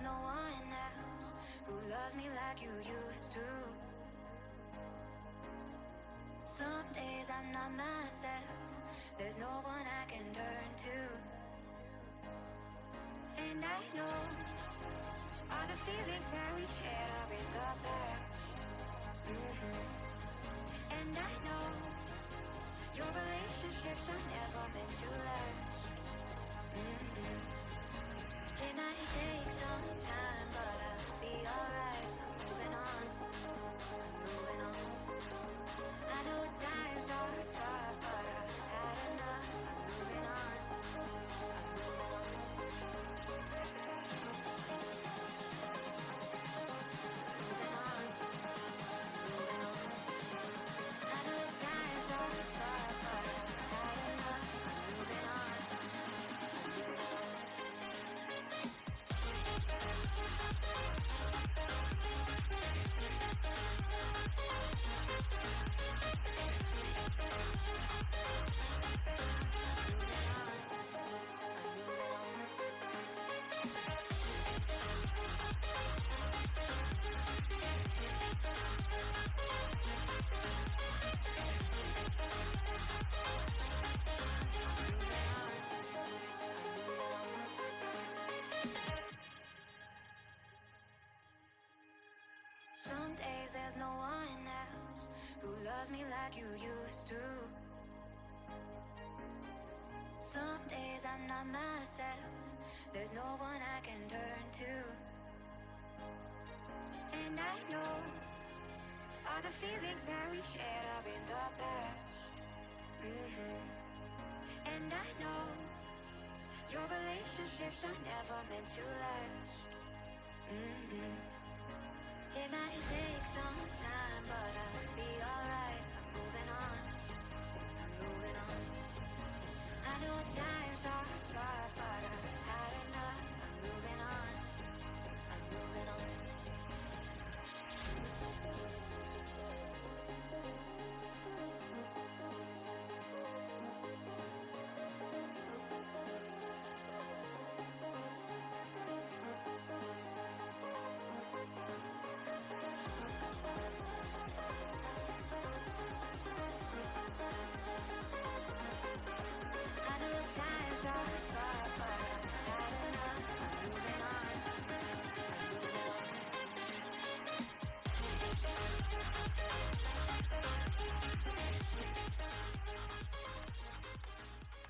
no one else who loves me like you used to. Some days I'm not myself, there's no one I can turn to. And I know all the feelings that we shared are in the past. And I know your relationships are never meant to last. It might take some time, but I'll be alright. I'm moving on, I'm moving on. I know times are tough, but I've had enough. I'm moving on, I'm moving on. Moving on, moving on. I know times are tough, but I've had enough. I'm moving on, I'm moving on. Some days there's no one else who loves me like you used to. Some days I'm not myself, there's no one I can turn to. And I know all the feelings that we shared are in the past. And I know your relationships are never meant to last. It might take some time, but I'll be alright. I'm moving on, I'm moving on. I know times are tough, but I've had enough. I'm moving on, I'm moving on. I know times are tough, but I've had enough. I'm moving on, I'm moving on.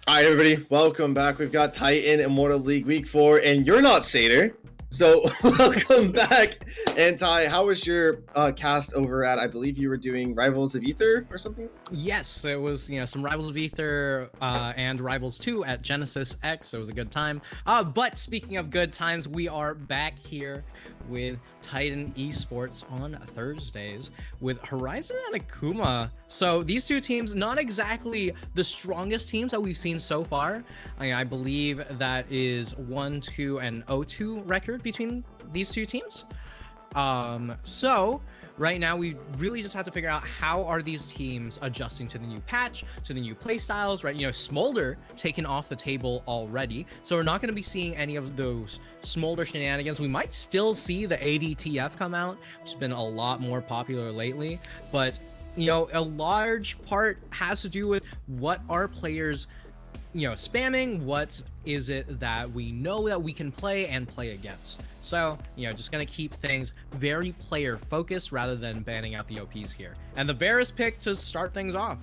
All right, everybody, welcome back. We've got Titan Immortal League Week 4, and you're not Satyr, so welcome back. And Ty, how was your cast over at, I believe you were doing Rivals of Ether or something? Yes, it was, some Rivals of Ether and Rivals 2 at Genesis X. So it was a good time. But speaking of good times, we are back here with Titan Esports on Thursdays with Horizon and Akuma. So these two teams, not exactly the strongest teams that we've seen so far. I believe that is 1-2 and 0-2 record between these two teams. So right now we really just have to figure out how are these teams adjusting to the new patch, to the new play styles, right? Smolder taken off the table already, so we're not going to be seeing any of those Smolder shenanigans. We might still see the ADTF come out, which has been a lot more popular lately, but a large part has to do with what our players spamming, what is it that we know that we can play and play against. So, just gonna keep things very player focused rather than banning out the OPs here. And the Varus pick to start things off.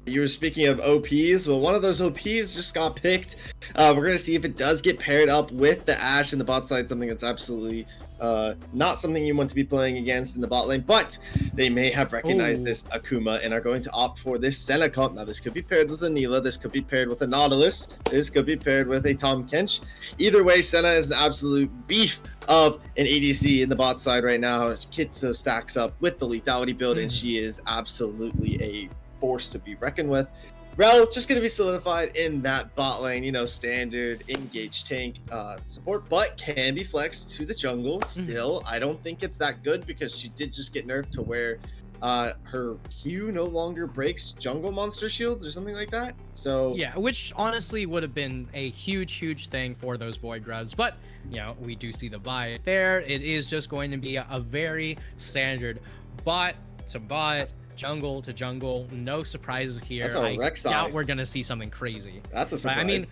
You were speaking of OPs. Well, one of those OPs just got picked. We're going to see if it does get paired up with the Ashe in the bot side, something that's absolutely not something you want to be playing against in the bot lane, but they may have recognized this Akuma and are going to opt for this Senna comp. Now, this could be paired with a Neela, this could be paired with a Nautilus, this could be paired with a Tom Kench. Either way, Senna is an absolute beef of an ADC in the bot side right now. Kitso stacks up with the lethality build, and she is absolutely a force to be reckoned with. Rel just going to be solidified in that bot lane, standard engage tank support, but can be flexed to the jungle still. I don't think it's that good because she did just get nerfed to where her Q no longer breaks jungle monster shields or something like that. So Yeah, which honestly would have been a huge thing for those Void Grubs, but we do see the buy there. It is just going to be a very standard bot to bot, jungle to jungle. No surprises here. That's a I Rek'Sai. doubt we're gonna see something crazy. That's a surprise. Right? I mean,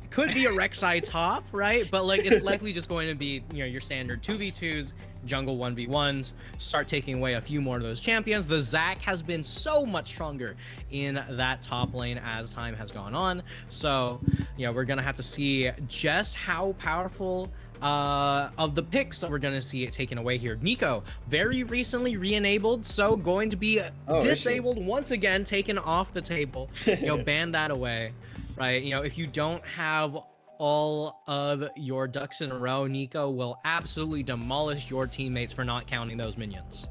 could be a Rek'Sai top, right? But like it's likely just going to be your standard 2v2s, jungle 1v1s, start taking away a few more of those champions. The Zac has been so much stronger in that top lane as time has gone on. So we're gonna have to see just how powerful of the picks that we're gonna see it taken away here. Nico, very recently re-enabled, so going to be disabled once again, taken off the table. Ban that away. Right, if you don't have all of your ducks in a row, Nico will absolutely demolish your teammates for not counting those minions.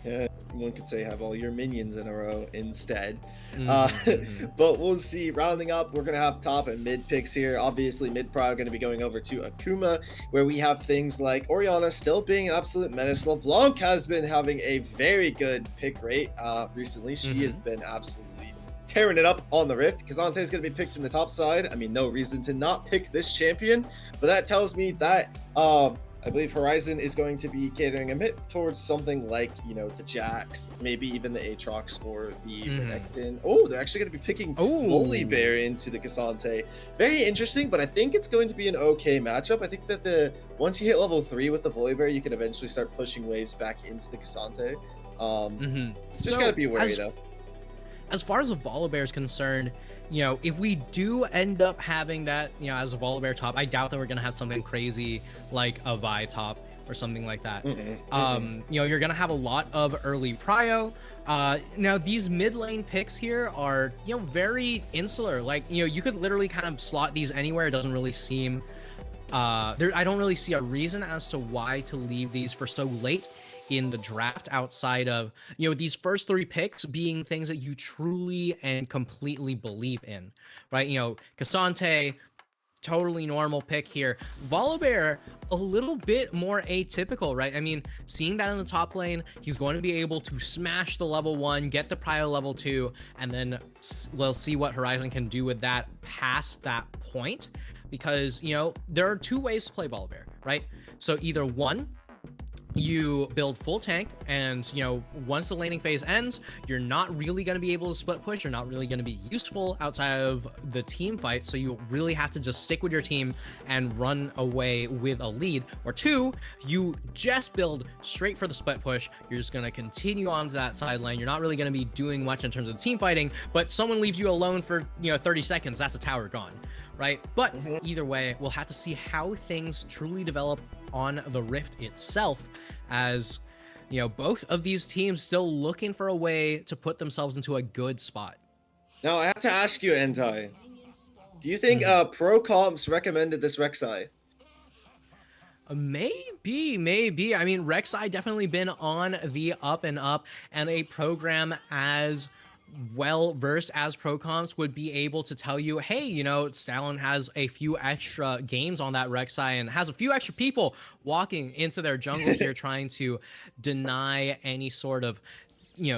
Yeah, one could say have all your minions in a row instead. Mm-hmm. But we'll see. Rounding up, we're going to have top and mid picks here. Obviously, mid pro going to be going over to Akuma, where we have things like Orianna still being an absolute menace. LeBlanc has been having a very good pick rate recently. She has been absolutely tearing it up on the Rift. Kazante is going to be picked in the top side. I mean, no reason to not pick this champion, but that tells me that I believe Horizon is going to be catering a bit towards something like, the Jax, maybe even the Aatrox or the Renekton. Oh, they're actually going to be picking Volibear into the Kazante. Very interesting, but I think it's going to be an okay matchup. I think that once you hit level 3 with the Volibear, you can eventually start pushing waves back into the Kazante. Just got to be wary, though. As far as the Volibear is concerned, if we do end up having that, as a Volibear top, I doubt that we're going to have something crazy like a Vi top or something like that. You're going to have a lot of early prio. Now, these mid lane picks here are, very insular. Like, you could literally kind of slot these anywhere. It doesn't really seem, I don't really see a reason as to why to leave these for so late in the draft outside of these first 3 picks being things that you truly and completely believe in, right? Kazante, totally normal pick here. Volibear, a little bit more atypical, right? I mean, seeing that in the top lane, he's going to be able to smash the level 1, get the prio level 2, and then we'll see what Horizon can do with that past that point, because there are 2 ways to play Volibear, right? So either one, you build full tank, and once the laning phase ends, you're not really going to be able to split push. You're not really going to be useful outside of the team fight, so you really have to just stick with your team and run away with a lead. Or 2, you just build straight for the split push. You're just going to continue on to that side lane. You're not really going to be doing much in terms of team fighting, but someone leaves you alone for 30 seconds, that's a tower gone, right? But either way, we'll have to see how things truly develop on the Rift itself, as both of these teams still looking for a way to put themselves into a good spot. Now, I have to ask you, Entai, do you think pro comps recommended this Rek'Sai? Maybe. I mean, Rek'Sai definitely been on the up and up, and a program as well versed as pro comps would be able to tell you, hey, Stalin has a few extra games on that Rek'Sai and has a few extra people walking into their jungle here trying to deny any sort of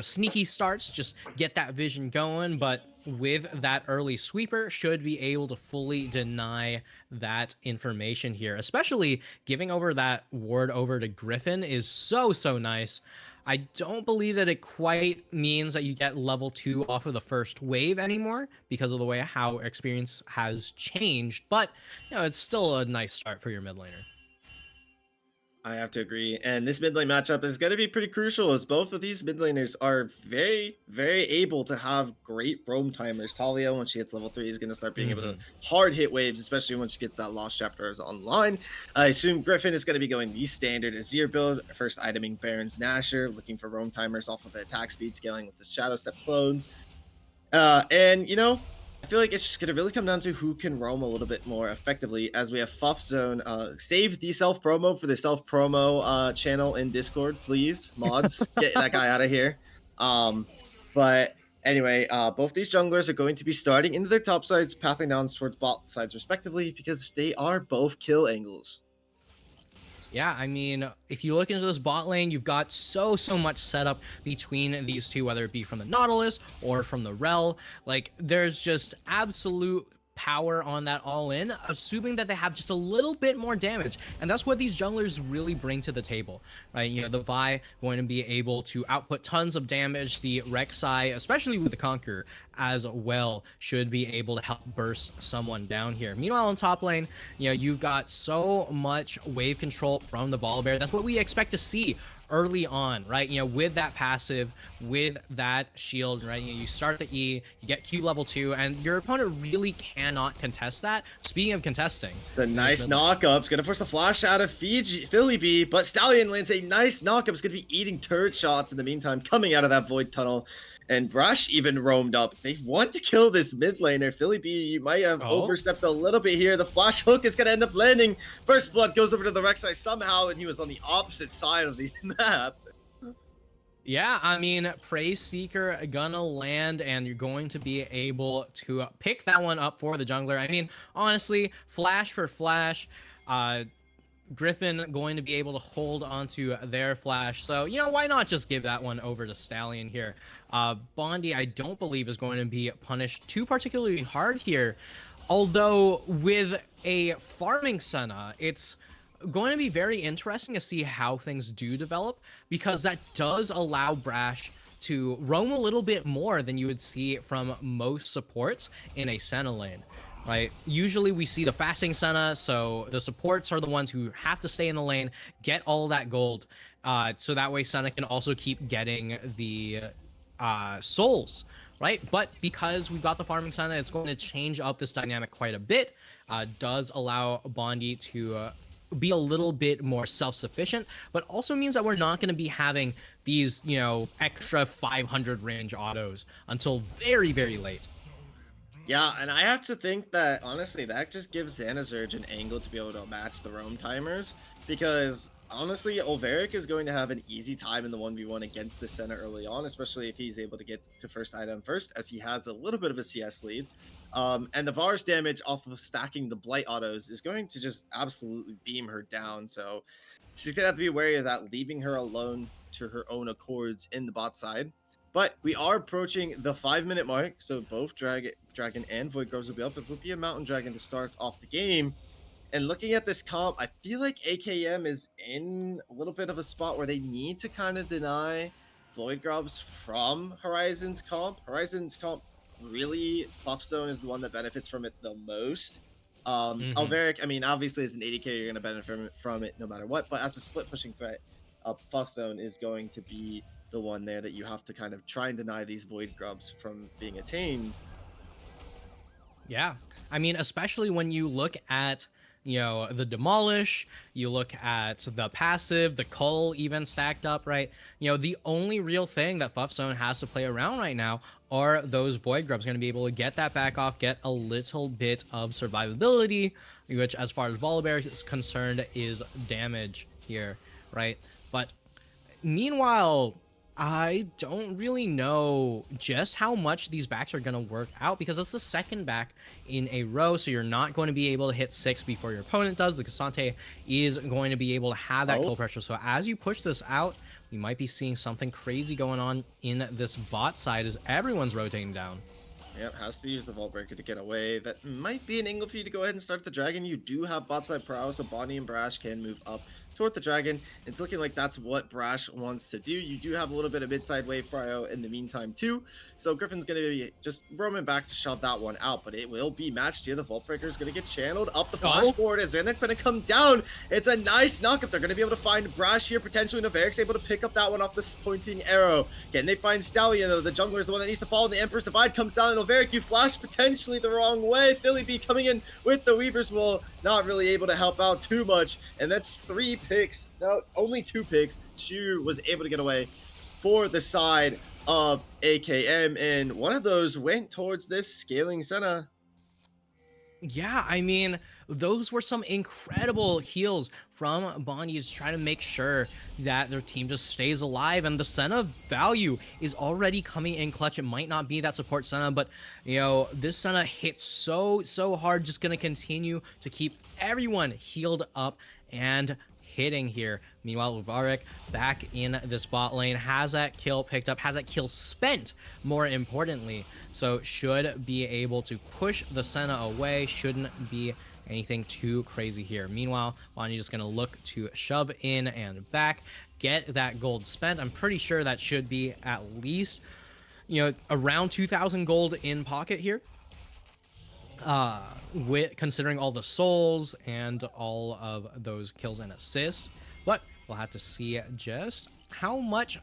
sneaky starts, just get that vision going. But with that early sweeper, should be able to fully deny that information here, especially giving over that ward over to Griffin is so nice. I don't believe that it quite means that you get level 2 off of the first wave anymore because of the way how experience has changed, but it's still a nice start for your mid laner. I have to agree. And this mid lane matchup is going to be pretty crucial, as both of these mid laners are very able to have great roam timers. Talia, when she hits level 3, is going to start being able to hard hit waves, especially when she gets that Lost Chapters online. I assume Griffin is going to be going the standard Azir build, first iteming Baron's Nasher, looking for roam timers off of the attack speed, scaling with the Shadow Step clones. And I feel like it's just going to really come down to who can roam a little bit more effectively, as we have Fuff Zone. Save the self-promo for the self-promo channel in Discord, please. Mods, get that guy out of here. But anyway, both these junglers are going to be starting into their top sides, pathing down towards bot sides respectively, because they are both kill angles. Yeah, I mean, if you look into this bot lane, you've got so much setup between these two, whether it be from the Nautilus or from the Rel. Like, there's just absolute power on that all in, assuming that they have just a little bit more damage. And that's what these junglers really bring to the table, right? You know, the Vi going to be able to output tons of damage. The Rek'Sai, especially with the Conqueror as well, should be able to help burst someone down here. Meanwhile, on top lane, you know, you've got so much wave control from the Volibear. That's what we expect to see early on, right? You know, with that passive, with that shield, right? You know, you start the E, you get Q level 2, and your opponent really cannot contest that. Speaking of contesting, the nice knockup's gonna force the flash out of Philly B, but Stallion lands a nice knockup. It's gonna be eating turret shots in the meantime, coming out of that void tunnel. And Brash even roamed up. They want to kill this mid laner. Philly B, you might have overstepped a little bit here. The flash hook is going to end up landing. First blood goes over to the Rek'Sai somehow, and he was on the opposite side of the map. Yeah, I mean, Praise Seeker gonna land, and you're going to be able to pick that one up for the jungler. I mean, honestly, flash for flash, Griffin going to be able to hold onto their flash. So, you know, why not just give that one over to Stallion here? Bondi, I don't believe, is going to be punished too particularly hard here. Although, with a farming Senna, it's going to be very interesting to see how things do develop, because that does allow Brash to roam a little bit more than you would see from most supports in a Senna lane. Right? Usually we see the fasting Senna, so the supports are the ones who have to stay in the lane, get all that gold, so that way Senna can also keep getting the souls, right? But because we've got the farming Senna, it's going to change up this dynamic quite a bit. Does allow Bondi to be a little bit more self-sufficient, but also means that we're not going to be having these, you know, extra 500 range autos until very, very late. Yeah, and I have to think that, honestly, that just gives Xanazurge an angle to be able to match the roam timers, because, honestly, Olveric is going to have an easy time in the 1v1 against the Senna early on, especially if he's able to get to first item first, as he has a little bit of a CS lead. And the Varus damage off of stacking the Blight autos is going to just absolutely beam her down, so she's going to have to be wary of that, leaving her alone to her own accords in the bot side. But we are approaching the 5-minute mark, so both Dragon and Void Groves will be up. It will be a Mountain Dragon to start off the game. And looking at this comp, I feel like AKM is in a little bit of a spot where they need to kind of deny Void Grubs from Horizon's comp. Horizon's comp, really, Buff Zone is the one that benefits from it the most. Alveric, I mean, obviously as an 80k, you're going to benefit from it no matter what, but as a split pushing threat, Buff Zone is going to be the one there that you have to kind of try and deny these Void Grubs from being attained. Yeah, I mean, especially when you look at, you know, the Demolish, you look at the passive, the Cull even stacked up, right? You know, the only real thing that Buff Zone has to play around right now are those Void Grubs. Going to be able to get that back off, get a little bit of survivability, which, as far as Volibear is concerned, is damage here, right? But meanwhile, I don't really know just how much these backs are going to work out, because it's the second back in a row, so you're not going to be able to hit 6 before your opponent does. The Cassante is going to be able to have that kill pressure, so as you push this out, we might be seeing something crazy going on in this bot side as everyone's rotating down. Yep, has to use the Vault Breaker to get away. That might be an angle for you to go ahead and start the Dragon. You do have bot side prowess, so Bonnie and Brash can move up toward the Dragon. It's looking like that's what Brash wants to do. You do have a little bit of mid-side wave prio in the meantime too, so Griffin's going to be just roaming back to shove that one out, but it will be matched here. The Vault Breaker is going to get channeled up the flash board. Is Xanax going to come down? It's a nice knockup. They're going to be able to find Brash here, potentially. Novaric's able to pick up that one off this pointing arrow. Can they find Stallion, though? The jungler is the one that needs to fall. The Emperor's Divide comes down, and Novaric, you flash potentially the wrong way. Philly B coming in with the Weaver's Wool, not really able to help out too much, and that's 3 picks. No, only 2 picks. Chu was able to get away for the side of AKM, and one of those went towards this scaling Senna. Yeah, I mean, those were some incredible heals from Bondi's trying to make sure that their team just stays alive, and the Senna value is already coming in clutch. It might not be that support Senna, but, you know, this Senna hits so hard, just going to continue to keep everyone healed up and hitting here. Meanwhile, Uvarik back in this bot lane, has that kill picked up, has that kill spent, more importantly. So should be able to push the Senna away, shouldn't be anything too crazy here. Meanwhile, Bonnie just going to look to shove in and back, get that gold spent. I'm pretty sure that should be at least, around 2,000 gold in pocket here. With considering all the souls and all of those kills and assists, but we'll have to see just how much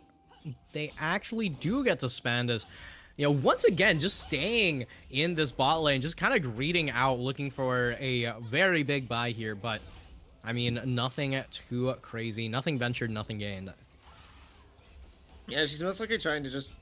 they actually do get to spend, as once again just staying in this bot lane, just kind of greeting out, looking for a very big buy here. But I mean, nothing too crazy, nothing ventured, nothing gained. Yeah, she's most likely trying to just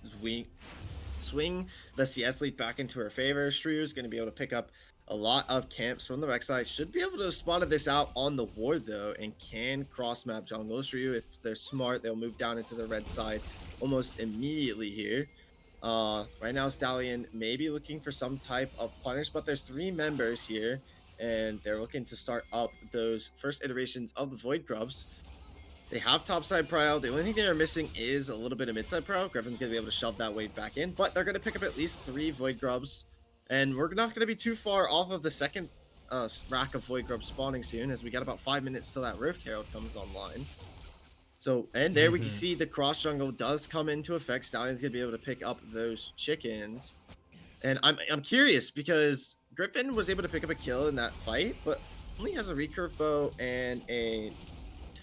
swing the CS lead back into her favor. Shrew's going to be able to pick up a lot of camps from the rec side. Should be able to have spotted this out on the ward though, and can cross map jungle. Shrew, if they're smart, they'll move down into the red side almost immediately here. Right now Stallion may be looking for some type of punish, but there's 3 members here, and they're looking to start up those first iterations of the Void Grubs. They have topside prio. The only thing they are missing is a little bit of midside prio. Griffin's going to be able to shove that wave back in, but they're going to pick up at least 3 Void Grubs. And we're not going to be too far off of the second rack of Void Grubs spawning soon, as we got about 5 minutes till that Rift Herald comes online. So, and there we can see the cross jungle does come into effect. Stallion's going to be able to pick up those chickens. And I'm curious, because Griffin was able to pick up a kill in that fight, but only has a recurve bow and a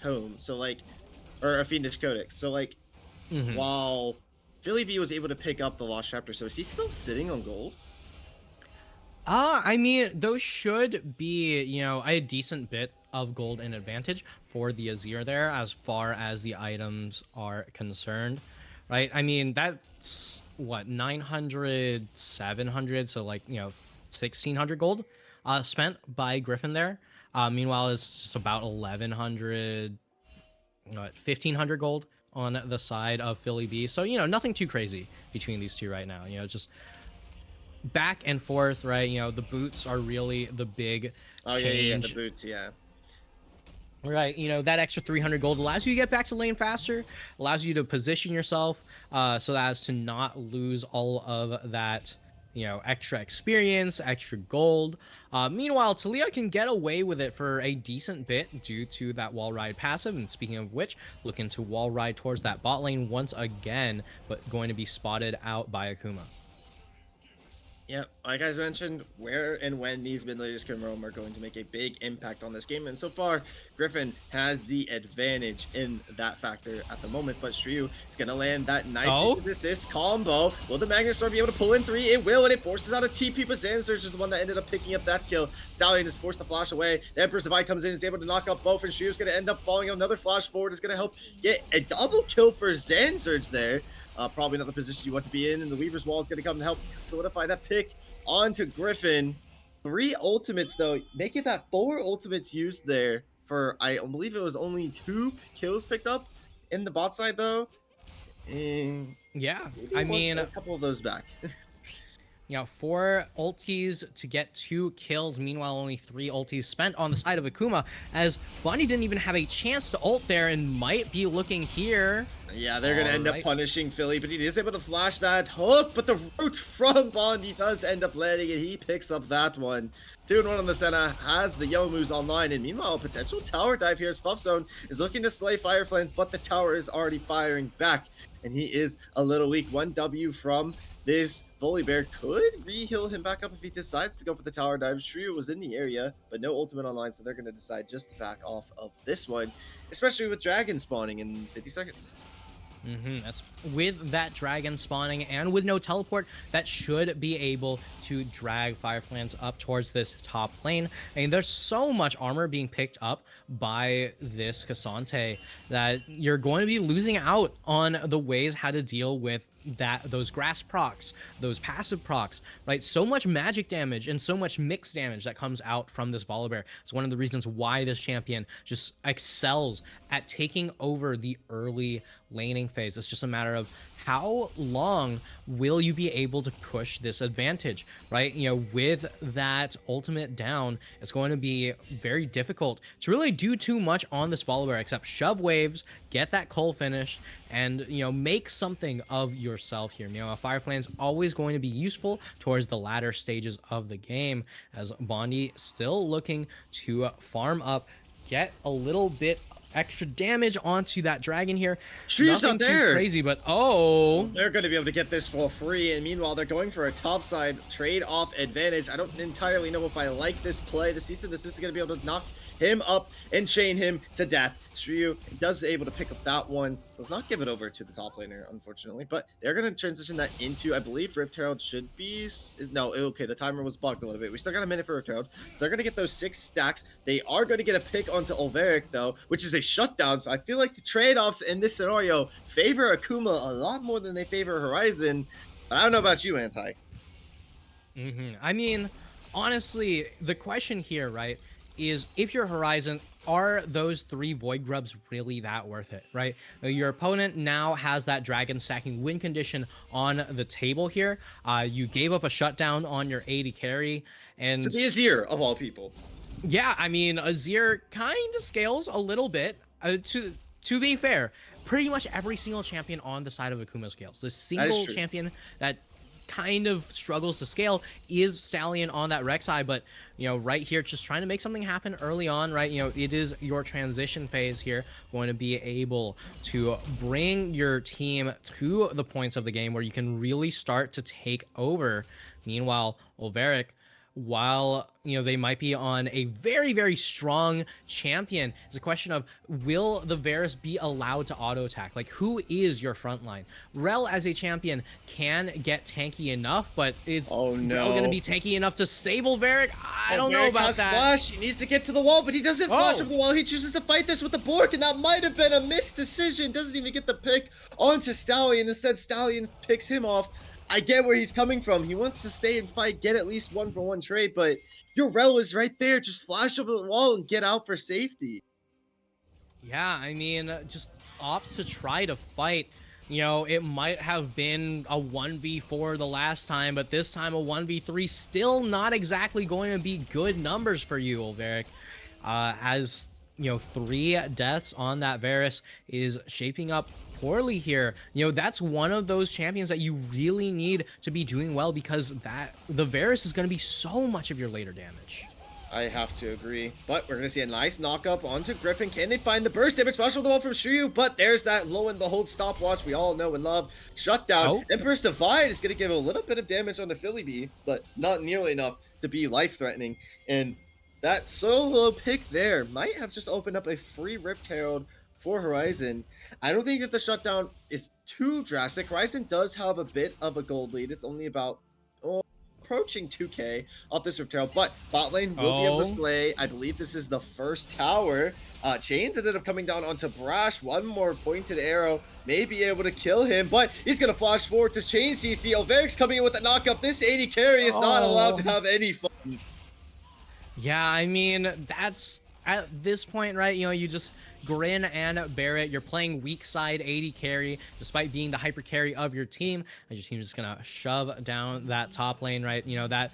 tome, so like, or a fiendish codex. So like, while Philly B was able to pick up the lost chapter, so is he still sitting on gold? I mean, those should be, a decent bit of gold in advantage for the Azir there, as far as the items are concerned, right? I mean, that's what, 900, 700, so like, 1,600 gold spent by Griffin there. Meanwhile, it's just about 1,100, 1,500 gold on the side of Philly B. So, nothing too crazy between these two right now. Just back and forth, right? The boots are really the big change. Yeah, the boots, yeah. Right, that extra 300 gold allows you to get back to lane faster, allows you to position yourself so as to not lose all of that, extra experience, extra gold. Meanwhile, Talia can get away with it for a decent bit due to that wall ride passive. And speaking of which, looking to wall ride towards that bot lane once again, but going to be spotted out by Akuma. Yep, like I mentioned, where and when these mid laners can roam are going to make a big impact on this game. And so far, Griffin has the advantage in that factor at the moment. But Shrew is going to land that nice assist combo. Will the Magnustor be able to pull in 3? It will, and it forces out a TP, but Xansurge is the one that ended up picking up that kill. Stallion is forced to flash away. The Emperor's Divide comes in, is able to knock up both, and Shrew is going to end up falling. Another flash forward is going to help get a double kill for Xansurge there. Probably not the position you want to be in, and the Weaver's Wall is going to come and help solidify that pick onto Griffin. 3 ultimates, though, making that 4 ultimates used there for, I believe it was only 2 kills picked up in the bot side, though. And yeah, I mean, a couple of those back. 4 ultis to get 2 kills. Meanwhile, only 3 ultis spent on the side of Akuma, as Bonnie didn't even have a chance to ult there and might be looking here. Yeah, they're going to end up punishing Philly, but he is able to flash that hook, but the root from Bondi does end up landing, and he picks up that one. 2-1 on the Senna, has the yellow moves online, and meanwhile, a potential tower dive here as Fluffzone is looking to slay Fireflames, but the tower is already firing back, and he is a little weak. 1 W from this Volibear could re-heal him back up if he decides to go for the tower dive. Shrew was in the area, but no ultimate online, so they're going to decide just to back off of this one, especially with Dragon spawning in 50 seconds. That's with that dragon spawning and with no teleport, that should be able to drag Fireflames up towards this top lane. And there's so much armor being picked up by this Cassante that you're going to be losing out on the ways how to deal with those grass procs, those passive procs, right? So much magic damage and so much mixed damage that comes out from this Volibear. It's one of the reasons why this champion just excels at taking over the early laning phase. It's just a matter of how long will you be able to push this advantage, right? With that ultimate down, it's going to be very difficult to really do too much on this follower except shove waves, get that cull finished, and make something of yourself here. A Fire Flame is always going to be useful towards the latter stages of the game, as Bondi still looking to farm up, get a little bit extra damage onto that dragon here. Shreya's Nothing not there. too crazy, but oh, they're going to be able to get this for free, and meanwhile they're going for a topside trade-off advantage. I don't entirely know if I like this play. The Cease and Desist is going to be able to knock him up and chain him to death. Shreya does able to pick up that one. Does not give it over to the top laner, unfortunately, but they're going to transition that into, I believe, Rift Herald should be... No, okay, the timer was bugged a little bit. We still got a minute for Rift Herald, so they're going to get those 6 stacks. They are going to get a pick onto Ulveric, though, which is a shutdown, so I feel like the trade-offs in this scenario favor Akuma a lot more than they favor Horizon. But I don't know about you, Anti. I mean, honestly, the question here, right, is if you're Horizon, are those 3 Void Grubs really that worth it, right? Your opponent now has that dragon stacking win condition on the table here. You gave up a shutdown on your AD carry, and To be Azir, of all people. yeah, I mean, Azir kind of scales a little bit. To be fair, pretty much every single champion on the side of Akuma scales. The single champion that kind of struggles to scale is Stallion on that Rek'Sai, but right here, just trying to make something happen early on, right? It is your transition phase here, going to be able to bring your team to the points of the game where you can really start to take over. Meanwhile, Ulveric, while they might be on a very, very strong champion, it's a question of, will the Varus be allowed to auto attack? Like, who is your front line? Rel as a champion can get tanky enough, but it's Rel going to be tanky enough to save Ulveric? I don't know about that. Splash. He needs to get to the wall, but he doesn't flash over the wall. He chooses to fight this with the Bork, and that might have been a missed decision. Doesn't even get the pick onto Stallion. Instead, Stallion picks him off. I get where he's coming from. He wants to stay and fight, get at least 1-for-1 trade, but your Rel is right there. Just flash over the wall and get out for safety. Yeah, I mean, just opts to try to fight. It might have been a 1v4 the last time, but this time a 1v3, still not exactly going to be good numbers for you, Ulveric. As 3 deaths on that Varus is shaping up poorly here. That's one of those champions that you really need to be doing well, because the Varus is going to be so much of your later damage. I have to agree, but we're going to see a nice knock-up onto Griffin. Can they find the burst damage? Flash over the wall from Shiryu, but there's that lo and behold stopwatch we all know and love. Shutdown. Empress Divide is going to give a little bit of damage on the Philly Bee, but not nearly enough to be life-threatening. And that solo pick there might have just opened up a free Rift Herald for Horizon. I don't think that the shutdown is too drastic. Horizon does have a bit of a gold lead. It's only about approaching 2k off this Rift Herald, but bot lane will be able to slay. I believe this is the first tower. Chains ended up coming down onto Brash. One more pointed arrow may be able to kill him, but he's going to flash forward to Chain CC. Ulveric's coming in with a knockup. This AD carry is not allowed to have any fun. Yeah, I mean, that's at this point, right? You just grin and bear it. You're playing weak side AD carry, despite being the hyper carry of your team. And your team's just gonna shove down that top lane, right? That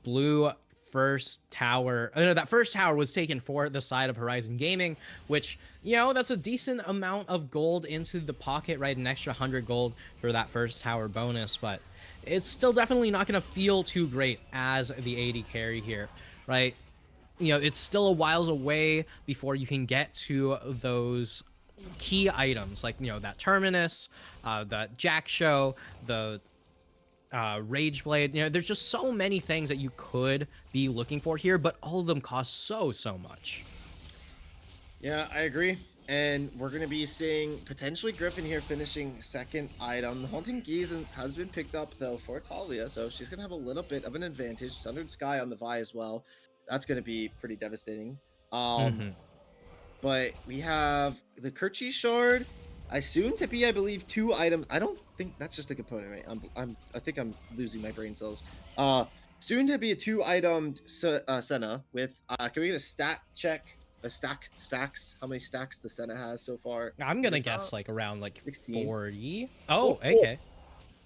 blue first tower, that first tower was taken for the side of Horizon Gaming, which, that's a decent amount of gold into the pocket, right? An extra 100 gold for that first tower bonus, but it's still definitely not gonna feel too great as the AD carry here, right? It's still a whiles away before you can get to those key items, like, that Terminus, that Jack Show, the Rage Blade. There's just so many things that you could be looking for here, but all of them cost so much. Yeah, I agree. And we're going to be seeing potentially Griffin here finishing second item. The Haunting Geezens has been picked up, though, for Talia, so she's going to have a little bit of an advantage. Sundered Sky on the Vi as well. That's going to be pretty devastating. But we have the Kerchi Shard. Soon to be, I believe, 2 items. I don't think that's just a component, right? I think I'm losing my brain cells. Soon to be a 2-item Senna with, can we get a stat check stacks. How many stacks the Senna has so far? I'm gonna guess like around like 16. 40. Oh, Oh, okay.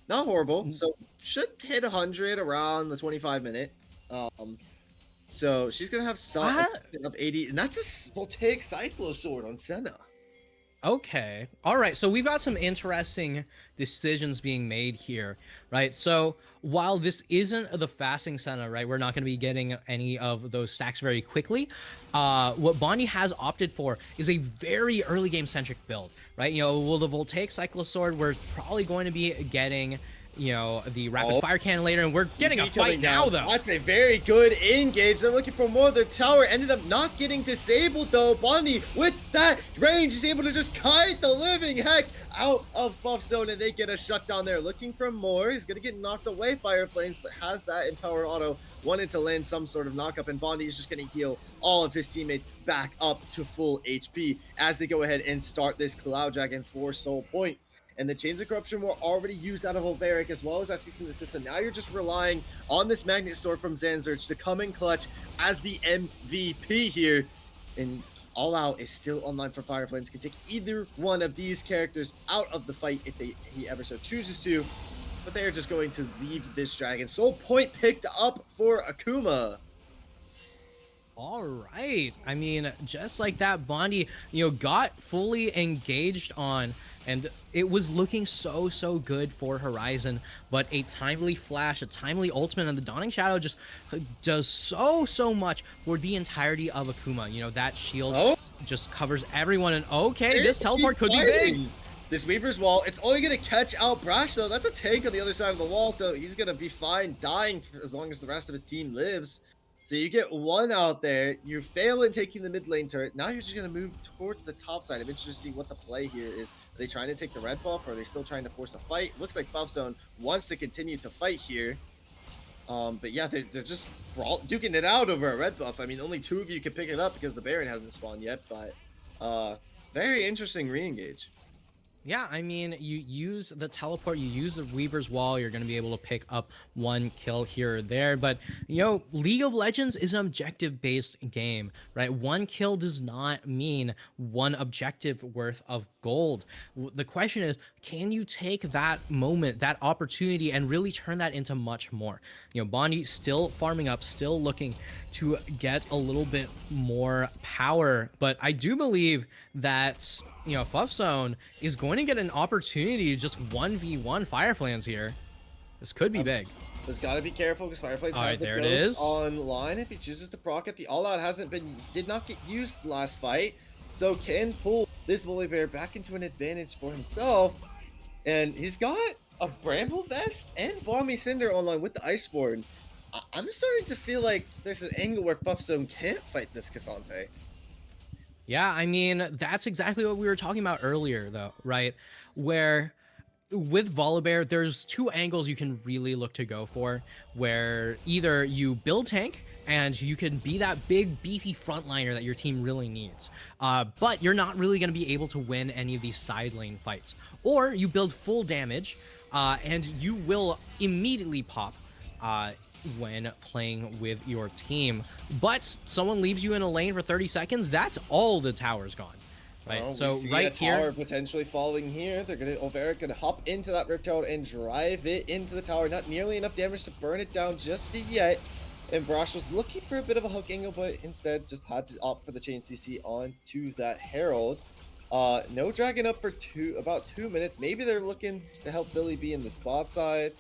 not horrible. So should hit 100 around the 25 minute. So she's gonna have some of 80, and that's a voltaic cyclo sword on Senna. Okay. All right. So we've got some interesting decisions being made here, right? So while this isn't the fasting Senna, right, we're not going to be getting any of those stacks very quickly. What Bonnie has opted for is a very early game centric build, right? You know, well, the voltaic cyclo sword, we're probably going to be getting, you know, the rapid fire cannon later, and we're getting a fight now, though. That's a very good engage. They're looking for more. The tower ended up not getting disabled, though. Bonnie, with that range, is able to just kite the living heck out of buff zone, and they get a shutdown there. Looking for more. He's going to get knocked away, Fire Flames, but has that Empower Auto. Wanted to land some sort of knockup, and Bonnie is just going to heal all of his teammates back up to full HP as they go ahead and start this Cloud Dragon for Soul Point. And the Chains of Corruption were already used out of Olveric, as well as that Cease and Desist. So now you're just relying on this Magnet Store from Zanzurge to come in clutch as the MVP here. And All Out is still online for Fire Flames. Can take either one of these characters out of the fight if he ever so chooses to. But they are just going to leave this dragon. Soul Point picked up for Akuma. All right. I mean, just like that, Bonnie, you know, got fully engaged on, and it was looking so good for Horizon, but a timely flash, a timely ultimate, and the Dawning Shadow just does so much for the entirety of Akuma. You know, that shield just covers everyone, and okay, this teleport could be big. This Weaver's Wall, it's only going to catch out Brash, though. That's a tank on the other side of the wall, so he's going to be fine dying as long as the rest of his team lives. So you get one out there, you fail in taking the mid lane turret. Now you're just going to move towards the top side. I'm interested to see what the play here is. Are they trying to take the red buff, or are they still trying to force a fight? Looks like Buff Zone wants to continue to fight here. But yeah, they're just duking it out over a red buff. I mean, only 2 of you can pick it up because the Baron hasn't spawned yet, but very interesting re-engage. Yeah, I mean, you use the teleport, you use the Weaver's Wall, you're going to be able to pick up 1 kill here or there. But, you know, League of Legends is an objective-based game, right? 1 kill does not mean 1 objective worth of gold. The question is, can you take that moment, that opportunity, and really turn that into much more? You know, Bonnie still farming up, still looking to get a little bit more power. But I do believe that, you know, Buff Zone is going to get an opportunity to just 1v1 Fire Flames here. This could be big. There's got to be careful because Fire Flames has the ghost online. If he chooses to proc it, the All Out did not get used last fight, so can pull this Volibear back into an advantage for himself. And he's got a Bramble Vest and Balmy Cinder online with the Iceborne. I'm starting to feel like there's an angle where Buff Zone can't fight this Cassante. Yeah, I mean, that's exactly what we were talking about earlier, though, right? Where with Volibear, there's 2 angles you can really look to go for, where either you build tank and you can be that big, beefy frontliner that your team really needs, but you're not really going to be able to win any of these side lane fights. Or you build full damage, and you will immediately pop when playing with your team, but someone leaves you in a lane for 30 seconds, that's all the tower's gone. Right, well, so we see right a tower here, potentially falling here. They're gonna Olveric gonna hop into that Rift Tower and drive it into the tower. Not nearly enough damage to burn it down just yet. And Brash was looking for a bit of a hook angle, but instead just had to opt for the chain CC onto that Herald. No dragon up for about 2 minutes. Maybe they're looking to help Billy be in the spot side.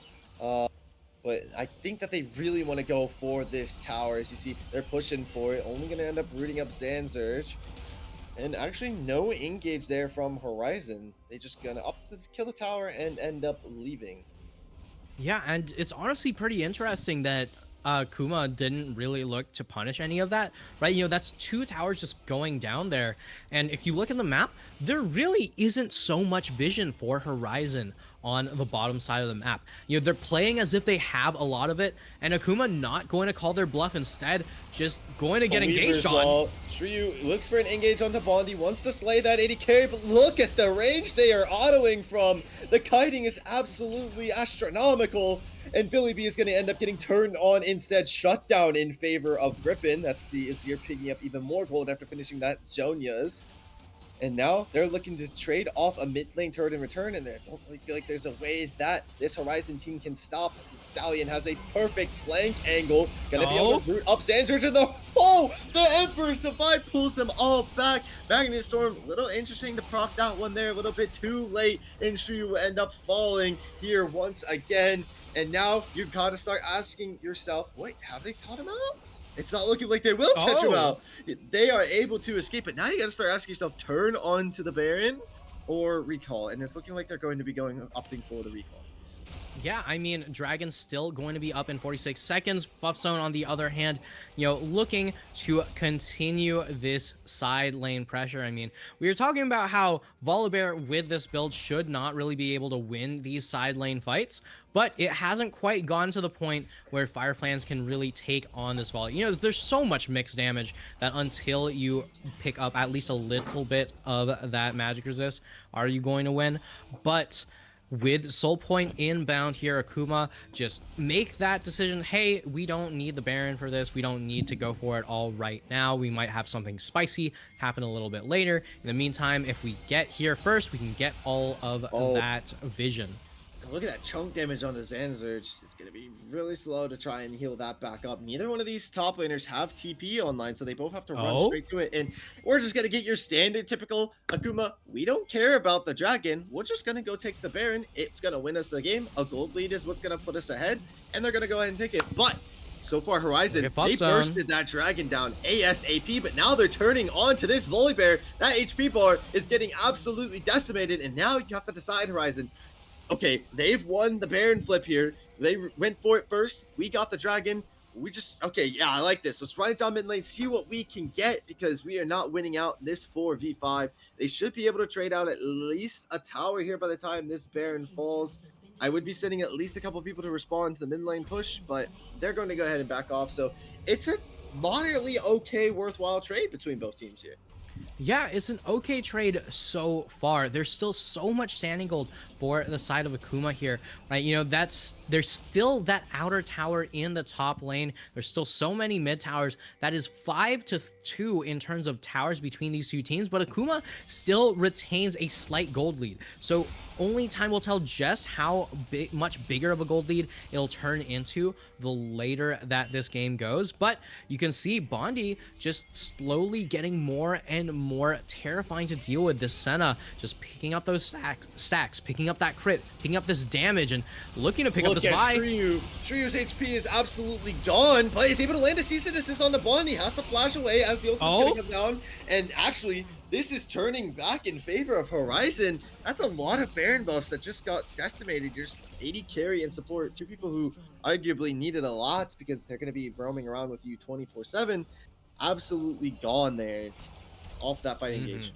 But I think that they really want to go for this tower. As you see, they're pushing for it. Only going to end up rooting up Zanzurge. And actually no engage there from Horizon. They just going to kill the tower and end up leaving. yeah, and it's honestly pretty interesting that Akuma didn't really look to punish any of that, right? You know, that's 2 towers just going down there. And if you look at the map, there really isn't so much vision for Horizon on the bottom side of the map. You know, they're playing as if they have a lot of it, and Akuma not going to call their bluff, instead just going to get engaged on. Shiryu looks for an engage onto Bondi, wants to slay that 80 carry, but look at the range they are autoing from. The kiting is absolutely astronomical, and Philly B is going to end up getting turned on instead, shut down in favor of Griffin. That's the Azir picking up even more gold after finishing that Zhonya's. And now they're looking to trade off a mid lane turret in return, and they don't really feel like there's a way that this Horizon team can stop. Stallion has a perfect flank angle, gonna be able to root up Sandra to the the Emperor's Divide pulls them all back. Magnet Storm, a little interesting to proc that one there, a little bit too late, and Shrew will end up falling here once again. And now you gotta start asking yourself, wait, have they caught him out? It's not looking like they will catch him out. They are able to escape, but now you got to start asking yourself, turn on to the Baron or recall, and it's looking like they're going to be opting for the recall. Yeah, I mean, Dragon's still going to be up in 46 seconds. Fluffzone, on the other hand, you know, looking to continue this side lane pressure. I mean, we were talking about how Volibear with this build should not really be able to win these side lane fights, but it hasn't quite gone to the point where Fireflans can really take on this Volley. You know, there's so much mixed damage that until you pick up at least a little bit of that magic resist, are you going to win? But with Soul Point inbound here, Akuma just make that decision. Hey, we don't need the Baron for this. We don't need to go for it all right now. We might have something spicy happen a little bit later. In the meantime, if we get here first, we can get all of that vision. Look at that chunk damage on the Zanzurge. It's going to be really slow to try and heal that back up. Neither one of these top laners have TP online, so they both have to run straight to it. And we're just going to get your standard typical Akuma. We don't care about the dragon. We're just going to go take the Baron. It's going to win us the game. A gold lead is what's going to put us ahead, and they're going to go ahead and take it. But so far, Horizon, they bursted that dragon down ASAP, but now they're turning on to this Volibear. That HP bar is getting absolutely decimated, and now you have to decide, Horizon. Okay, they've won the Baron flip here. They went for it first. We got the dragon. We just, okay, yeah, I like this. Let's run it down mid lane, see what we can get, because we are not winning out this 4v5. They should be able to trade out at least a tower here by the time this Baron falls. I would be sending at least a couple people to respond to the mid lane push, but they're going to go ahead and back off. So it's a moderately okay, worthwhile trade between both teams here. Yeah, it's an okay trade so far. There's still so much standing gold for the side of Akuma here, right? You know, there's still that outer tower in the top lane. There's still so many mid towers. That is 5-2 in terms of towers between these two teams, but Akuma still retains a slight gold lead. So only time will tell just how much bigger of a gold lead it'll turn into the later that this game goes. But you can see Bondi just slowly getting more and more terrifying to deal with. This Senna just picking up those stacks, picking up that crit, picking up this damage, and looking to pick up this buy. Shryu's HP is absolutely gone, but he's able to land a cease and desist on the Bondi. Has to flash away as the ultimate's gonna come down. And actually, this is turning back in favor of Horizon. That's a lot of Baron buffs that just got decimated. Just 80 carry and support. Two people who arguably needed a lot because they're going to be roaming around with you 24/7. Absolutely gone there off that fight engage.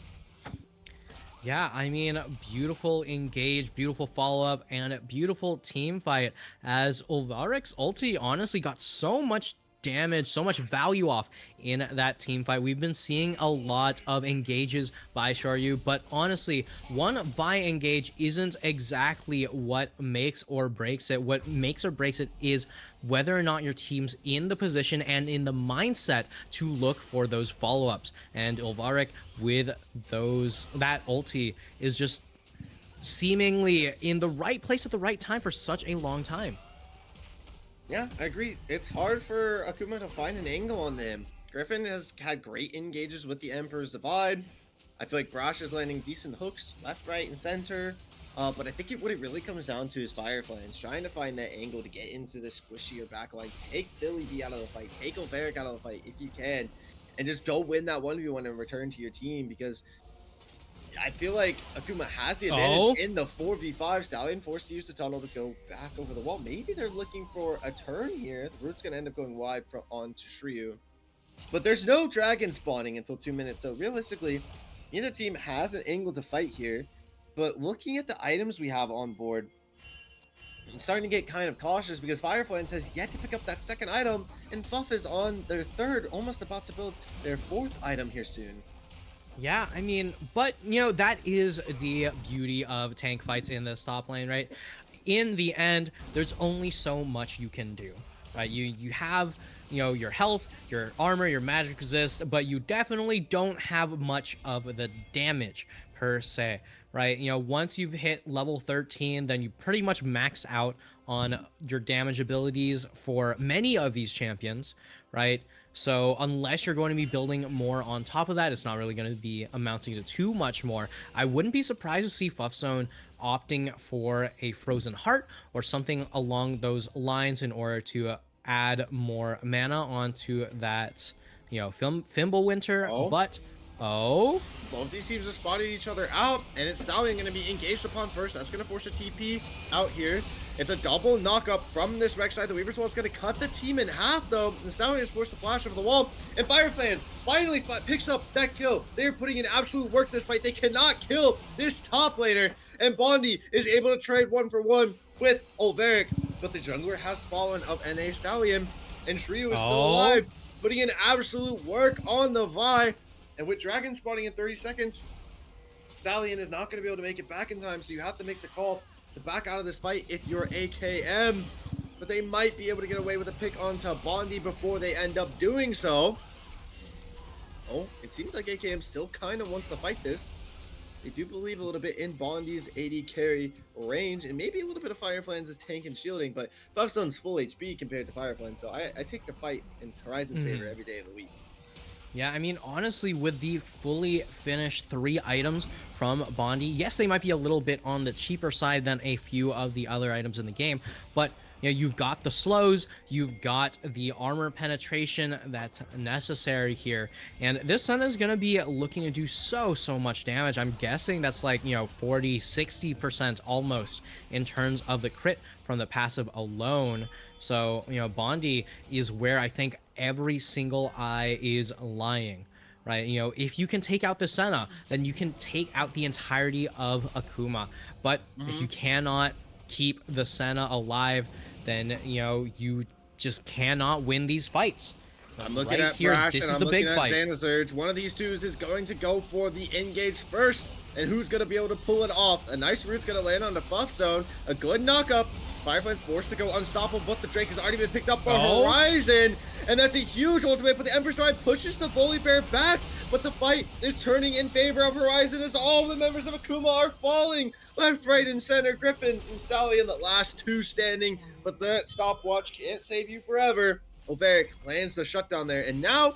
Yeah, I mean, beautiful engage, beautiful follow-up, and beautiful team fight as Ulvarik's ulti honestly got so much damage, so much value off in that team fight. We've been seeing a lot of engages by Shoryu, but honestly, one Vi engage isn't exactly what makes or breaks it. What makes or breaks it is whether or not your team's in the position and in the mindset to look for those follow-ups. And Ulvarik with that ulti is just seemingly in the right place at the right time for such a long time. Yeah, I agree. It's hard for Akuma to find an angle on them. Griffin has had great engages with the Emperor's Divide. I feel like Brash is landing decent hooks left, right, and center. But I think what it really comes down to is Fireflies trying to find that angle to get into the squishier backline. Take Philly B out of the fight. Take Ulvarik out of the fight if you can. And just go win that 1v1 and return to your team, because I feel like Akuma has the advantage in the 4v5. Stallion forced to use the tunnel to go back over the wall. Maybe they're looking for a turn here. The root's going to end up going wide on to Shreyu. But there's no dragon spawning until 2 minutes. So realistically, neither team has an angle to fight here. But looking at the items we have on board, I'm starting to get kind of cautious because Fireflies has yet to pick up that second item. And Fluff is on their third, almost about to build their fourth item here soon. Yeah, I mean, but, you know, that is the beauty of tank fights in this top lane, right? in the end, there's only so much you can do, right? You have, you know, your health, your armor, your magic resist, but you definitely don't have much of the damage per se, right? You know, once you've hit level 13, then you pretty much max out on your damage abilities for many of these champions, right? So unless you're going to be building more on top of that, it's not really going to be amounting to too much more. I wouldn't be surprised to see Fluffzone opting for a Frozen Heart or something along those lines in order to add more mana onto that, you know, Fimbulwinter. Oh. But oh, Both these teams are spotting each other out, and it's Stallion going to be engaged upon first. That's going to force a TP out here. It's a double knockup from this Rek'Sai. The Weaver's Wall is going to cut the team in half, though. The Stallion is forced to flash over the wall, and Fireflans finally picks up that kill. They are putting in absolute work this fight. They cannot kill this top laner, and Bondi is able to trade 1-for-1 with Ulveric, but the jungler has fallen of NA Stallion, and Shreyu is still alive, putting in absolute work on the Vi. And with Dragon spawning in 30 seconds, Stallion is not going to be able to make it back in time, so you have to make the call to back out of this fight if you're AKM. But they might be able to get away with a pick onto Bondi before they end up doing so. Oh, it seems like AKM still kind of wants to fight this. They do believe a little bit in Bondi's AD carry range, and maybe a little bit of Fireflans' tank and shielding, but Buffstone's full HP compared to Fireflans, so I take the fight in Horizon's favor every day of the week. yeah, I mean, honestly, with the fully finished 3 items from Bondi, yes, they might be a little bit on the cheaper side than a few of the other items in the game, but you know, you've got the slows, you've got the armor penetration that's necessary here, and this Senna is going to be looking to do so much damage. I'm guessing that's like, you know, 40-60% almost in terms of the crit from the passive alone. So, you know, Bondi is where I think every single eye is lying, right? You know, if you can take out the Senna, then you can take out the entirety of Akuma. But if you cannot keep the Senna alive, then, you know, you just cannot win these fights. I'm looking right at here, Brash, this and is I'm the looking big at fight. Xanazurge. One of these twos is going to go for the engage first, and who's going to be able to pull it off? A nice root's going to land on the buff zone. A good knockup. Firefly's forced to go unstoppable, but the Drake has already been picked up by Horizon, and that's a huge ultimate, but the Emperor's Drive pushes the Volibear back, but the fight is turning in favor of Horizon as all the members of Akuma are falling. Left, right, and center. Griffin and Stallion, the last 2 standing, but that stopwatch can't save you forever. Ulveric lands the shutdown there, and now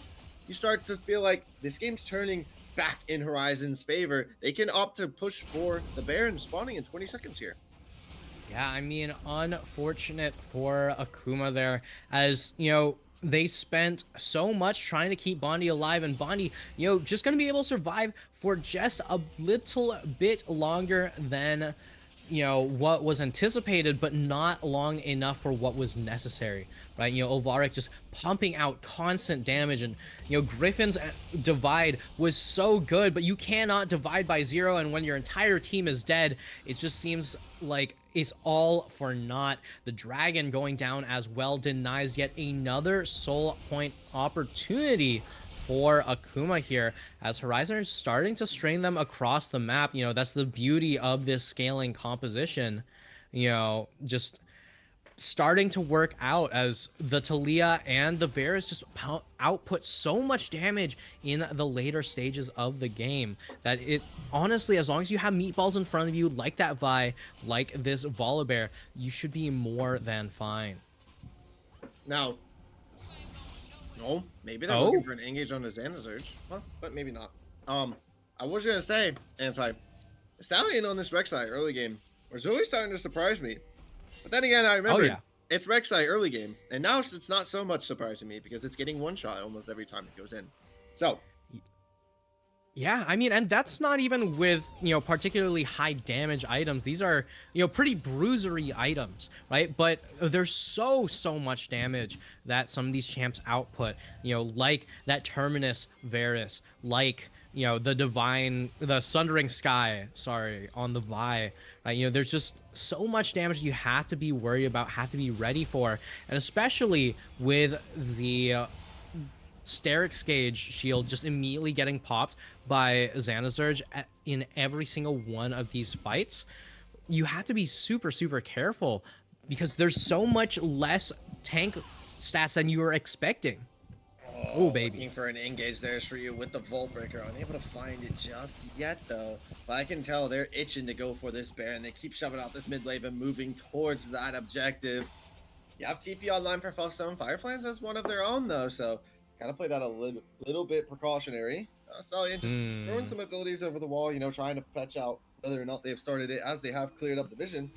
you start to feel like this game's turning back in Horizon's favor. They can opt to push for the Baron spawning in 20 seconds here. Yeah, I mean, unfortunate for Akuma there, as, you know, they spent so much trying to keep Bondi alive, and Bondi, you know, just going to be able to survive for just a little bit longer than, you know, what was anticipated, but not long enough for what was necessary, right? You know, Ulveric just pumping out constant damage, and, you know, Griffin's divide was so good, but you cannot divide by 0, and when your entire team is dead, it just seems like it's all for naught. The dragon going down as well denies yet another soul point opportunity for Akuma here, as Horizon is starting to strain them across the map. You know, that's the beauty of this scaling composition, you know, just starting to work out as the Talia and the Varus just output so much damage in the later stages of the game that it honestly, as long as you have meatballs in front of you like that Vi, like this Volibear, you should be more than fine. Now, no, maybe they're looking for an engage on the Xanazurge. Well, but maybe not. I was gonna say, Stallion on this Rek'Sai early game was really starting to surprise me. But then again, I remember it's Rek'Sai early game, and now it's not so much surprising me because it's getting one shot almost every time it goes in. So, yeah, I mean, and that's not even with, you know, particularly high damage items. These are, you know, pretty bruisery items, right? But there's so much damage that some of these champs output, you know, like that Terminus Varus, like, you know, the Sundering Sky, sorry, on the Vi. You know, there's just so much damage you have to be worried about, have to be ready for, and especially with the Sterix Gauge shield just immediately getting popped by Xanazurge in every single one of these fights. you have to be super careful because there's so much less tank stats than you were expecting. Oh, baby. Looking for an engage there for you with the Volt Breaker. Unable to find it just yet, though. But I can tell they're itching to go for this Baron. They keep shoving out this mid lane and moving towards that objective. You have TP online for Fluffstone. Fireflies as one of their own, though, so gotta play that a little bit precautionary. Stallion just throwing some abilities over the wall, you know, trying to fetch out whether or not they've started it as they have cleared up the vision.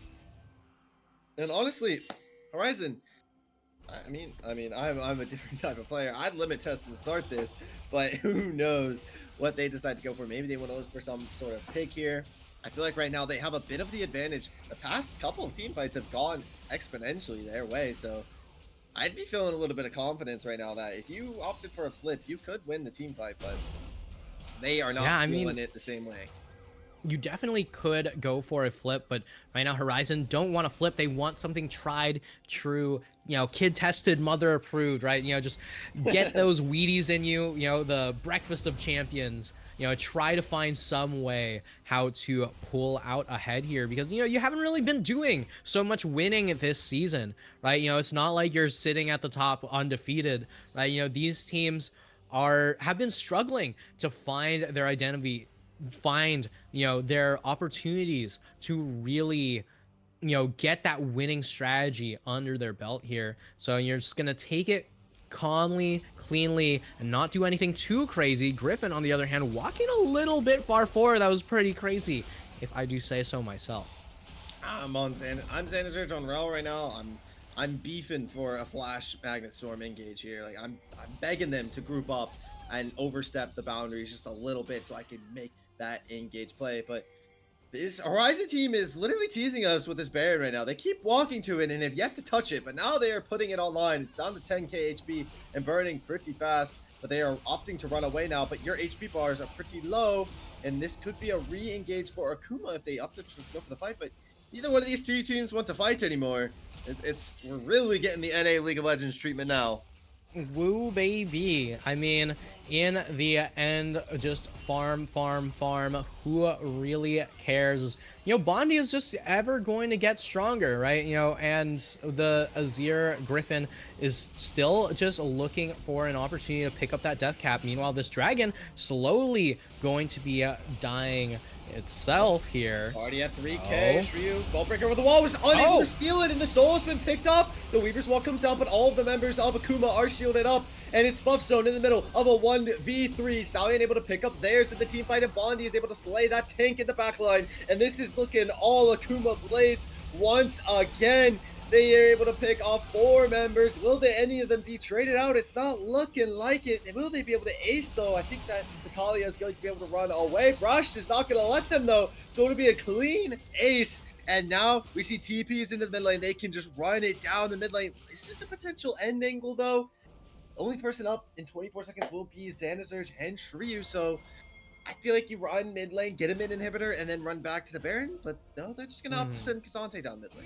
And honestly, Horizon, I mean, I'm a different type of player. I'd limit test and start this, but who knows what they decide to go for. Maybe they want to look for some sort of pick here. I feel like right now they have a bit of the advantage. The past couple of team fights have gone exponentially their way, so I'd be feeling a little bit of confidence right now that if you opted for a flip, you could win the team fight, but they are not feeling it the same way. You definitely could go for a flip, but right now Horizon don't want to flip. They want something tried, true, you know, kid tested, mother approved, right? You know, just get those Wheaties in you, you know, the breakfast of champions, you know, try to find some way how to pull out ahead here because, you know, you haven't really been doing so much winning this season, right? You know, it's not like you're sitting at the top undefeated, right? You know, these teams have been struggling to find their identity, find, you know, their opportunities to really, you know, get that winning strategy under their belt here. So you're just gonna take it calmly, cleanly, and not do anything too crazy. Griffin, on the other hand, walking a little bit far forward. That was pretty crazy, if I do say so myself. I'm Xanazurge on Rel right now. I'm beefing for a Flash Magnet Storm engage here. Like I'm begging them to group up and overstep the boundaries just a little bit so I can make that engage play. But this Horizon team is literally teasing us with this Baron right now. They keep walking to it and have yet to touch it, but now they are putting it online. It's down to 10k HP and burning pretty fast, but they are opting to run away now. But your HP bars are pretty low, and this could be a re-engage for Akuma if they opted to go for the fight. But neither one of these two teams want to fight anymore. We're really getting the NA League of Legends treatment now. Woo, baby. I mean, in the end, just farm. Who really cares? You know, Bondi is just ever going to get stronger, right? You know, and the Azir Griffin is still just looking for an opportunity to pick up that death cap. Meanwhile, this dragon slowly going to be dying itself here. Already at 3k. Shreyu, Ball Breaker with the wall, was unable to steal it, and the soul has been picked up. The Weaver's wall comes down, but all of the members of Akuma are shielded up, and it's Buff Zone in the middle of a 1v3. Stallion able to pick up theirs in the team fight, and Bondi is able to slay that tank in the back line, and this is looking all Akuma blades once again. They are able to pick off 4 members. Will any of them be traded out? It's not looking like it. Will they be able to ace, though? I think that Natalia is going to be able to run away. Brush is not going to let them, though. So it'll be a clean ace. And now we see TPs into the mid lane. They can just run it down the mid lane. This is a potential end angle, though. The only person up in 24 seconds will be Xanazurge and Shreyu. So I feel like you run mid lane, get a mid inhibitor, and then run back to the Baron. But no, they're just going to opt to send K'Sante down mid lane.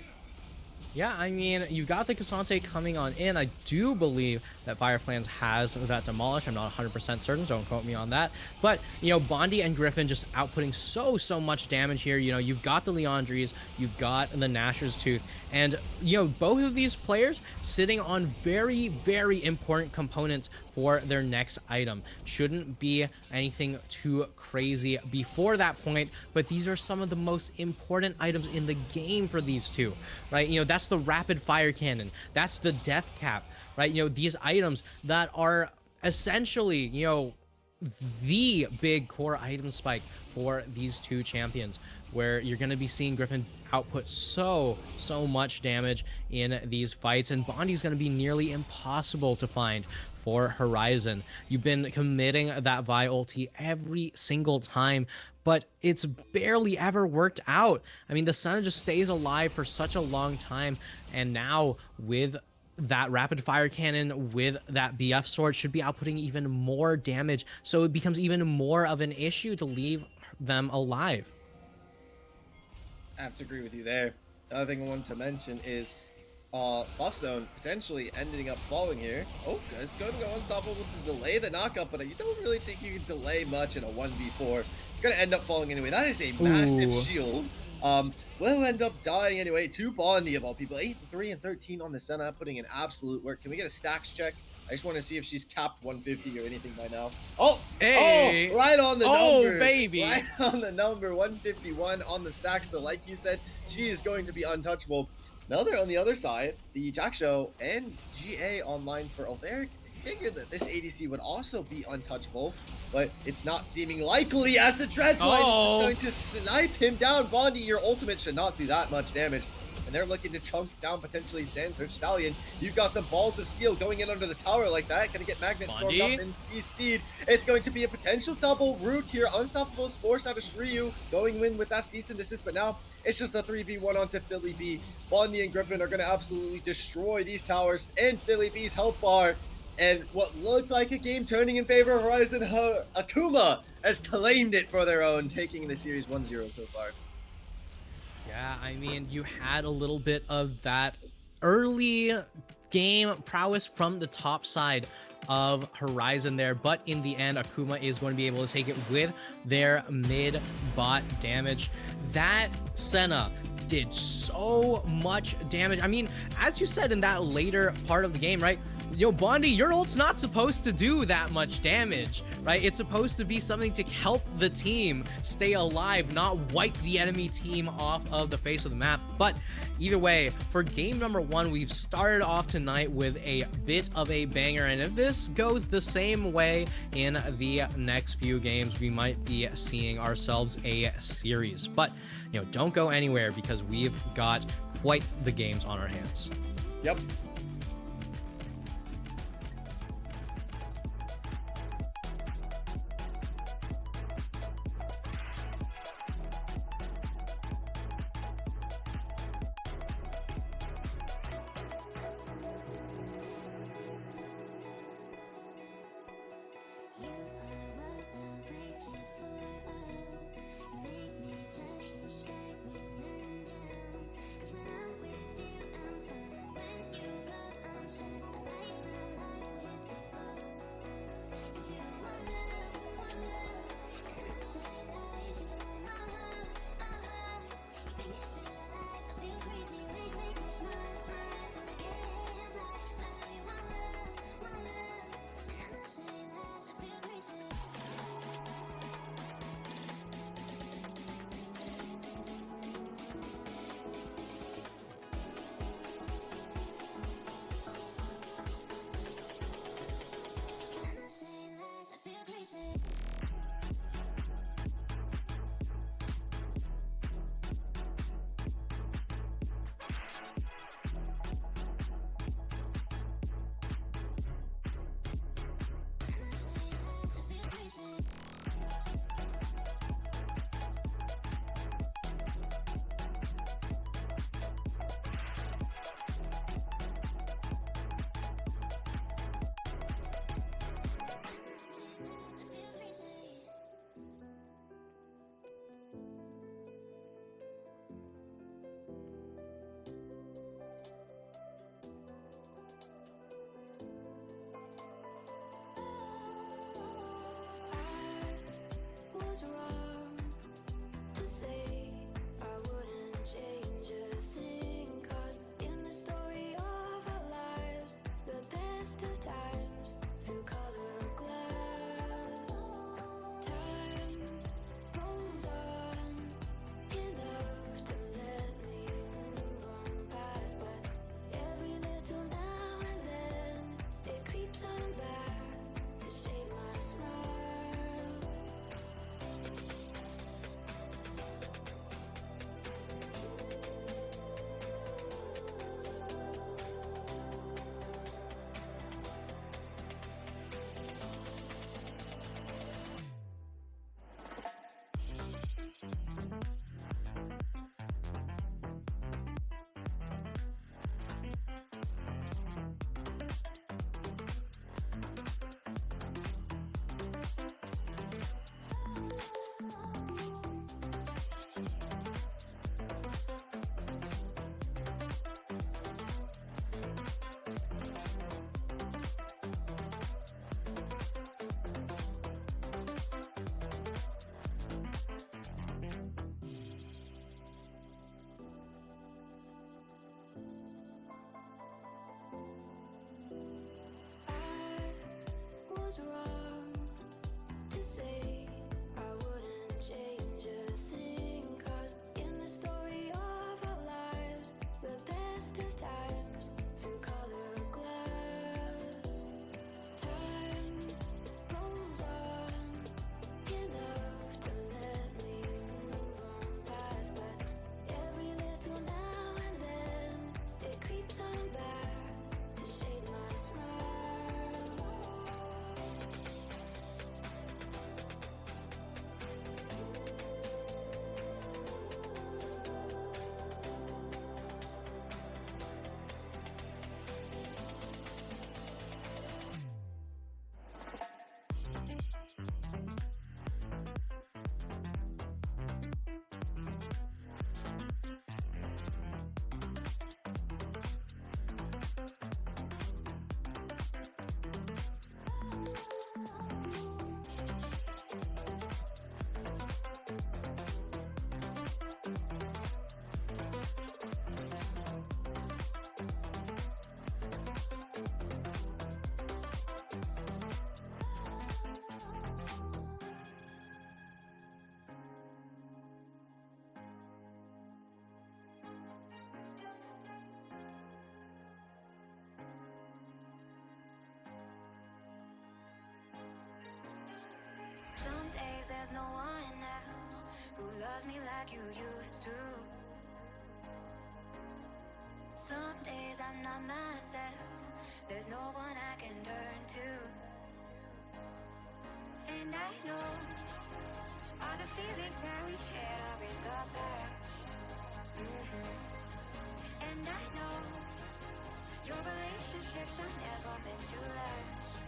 Yeah, I mean, you got the K'Sante coming on in. I do believe that Fireflies has that demolished. I'm not 100% certain, don't quote me on that. But, you know, Bondi and Griffin just outputting so much damage here. You know, you've got the Leandries, you've got the Nashor's Tooth, and, you know, both of these players sitting on very important components for their next item. Shouldn't be anything too crazy before that point, but these are some of the most important items in the game for these two, right? You know, that's the rapid fire cannon, that's the death cap, right? You know, these items that are essentially, you know, the big core item spike for these two champions, where you're going to be seeing Griffin output so much damage in these fights, and Bondi's going to be nearly impossible to find for Horizon. You've been committing that Vi ulti every single time, but it's barely ever worked out. I mean, the sun just stays alive for such a long time, and now with that rapid fire cannon, with that BF sword, should be outputting even more damage, so it becomes even more of an issue to leave them alive. I have to agree with you there. The other thing I wanted to mention is Buff Zone potentially ending up falling here. Oh, it's going to go unstoppable to delay the knockup, but you don't really think you can delay much in a 1v4. You're going to end up falling anyway. That is a massive shield. will end up dying anyway to Bondi of all people. 8-3 and 13 on the Senna, putting in absolute work. Can we get a stacks check? I just want to see if she's capped 150 or anything by now. Oh, Hey. oh, right on the Oh, number. baby. Right on the number, 151 on the stack. So like you said, she is going to be untouchable. Now they're on the other side, the Jack Show and GA online for Alveric. Figured that this ADC would also be untouchable, but it's not seeming likely as the Dreadfly is just going to snipe him down. Bondi, your ultimate should not do that much damage. And they're looking to chunk down potentially Sandsearch Stallion. You've got some balls of steel going in under the tower like that. Gonna get Magnet stormed up and CC'd. It's going to be a potential double root here. Unstoppable Force out of Shiryu going in with that cease and desist, but now it's just a 3v1 onto Philly B. Bondi and Griffin are gonna absolutely destroy these towers and Philly B's health bar. And what looked like a game turning in favor of Horizon, Akuma has claimed it for their own, taking the series 1-0 so far. Yeah, I mean, you had a little bit of that early game prowess from the top side of Horizon there, but in the end, Akuma is going to be able to take it with their mid bot damage. That Senna did so much damage. I mean, as you said in that later part of the game, right? Yo, Bondi, your ult's not supposed to do that much damage, right? It's supposed to be something to help the team stay alive, not wipe the enemy team off of the face of the map. But either way, for game number 1, we've started off tonight with a bit of a banger. And if this goes the same way in the next few games, we might be seeing ourselves a series. But, you know, don't go anywhere because we've got quite the games on our hands. Yep. was wrong to say. I wouldn't change a thing, 'cause in the story of our lives, the best of times through colored glass. Time rolls on enough to let me move on past, but every little now and then it creeps on back to shade my smile. Some days there's no one else who loves me like you used to. Some days I'm not myself, there's no one I can turn to. And I know all the feelings that we shared are in the past. And I know your relationships are never meant to last.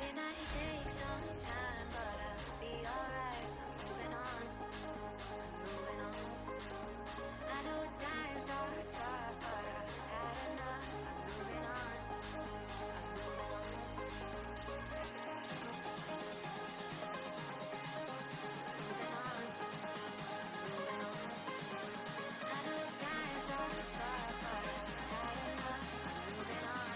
It might take some time, but I'll be alright. I'm moving on, moving on. I know times are tough, but I've had enough. I'm moving on, I'm moving on. Moving on, moving on. I know times are tough, but I've had enough. I'm moving on, I'm moving on.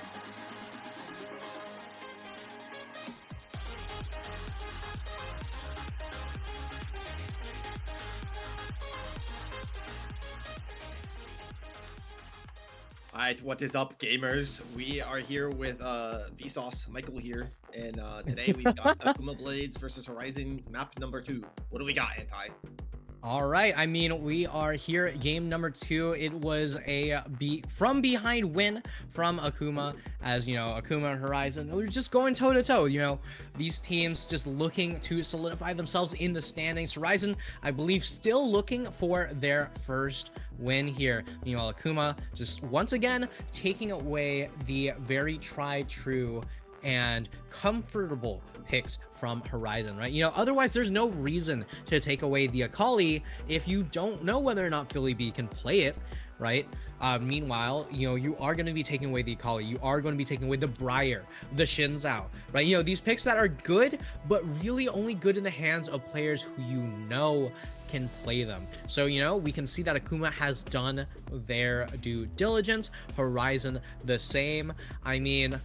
Alright, what is up, gamers? We are here with Vsauce, Michael here, and today we've got Akuma Blades versus Horizon map number 2. What do we got, Anti? All right, I mean, we are here at game number 2. It was a from behind win from Akuma, as you know, Akuma and Horizon were just going toe to toe. You know, these teams just looking to solidify themselves in the standings. Horizon, I believe, still looking for their first win here. Meanwhile, Akuma just once again taking away the very tried, true, and comfortable picks from Horizon, right? You know, otherwise there's no reason to take away the Akali if you don't know whether or not Philly B can play it, right? Meanwhile, you know, you are going to be taking away the Akali, you are going to be taking away the Briar, the Shinzao, right? You know, these picks that are good, but really only good in the hands of players who you know can play them. So, you know, we can see that Akuma has done their due diligence, Horizon the same. I mean,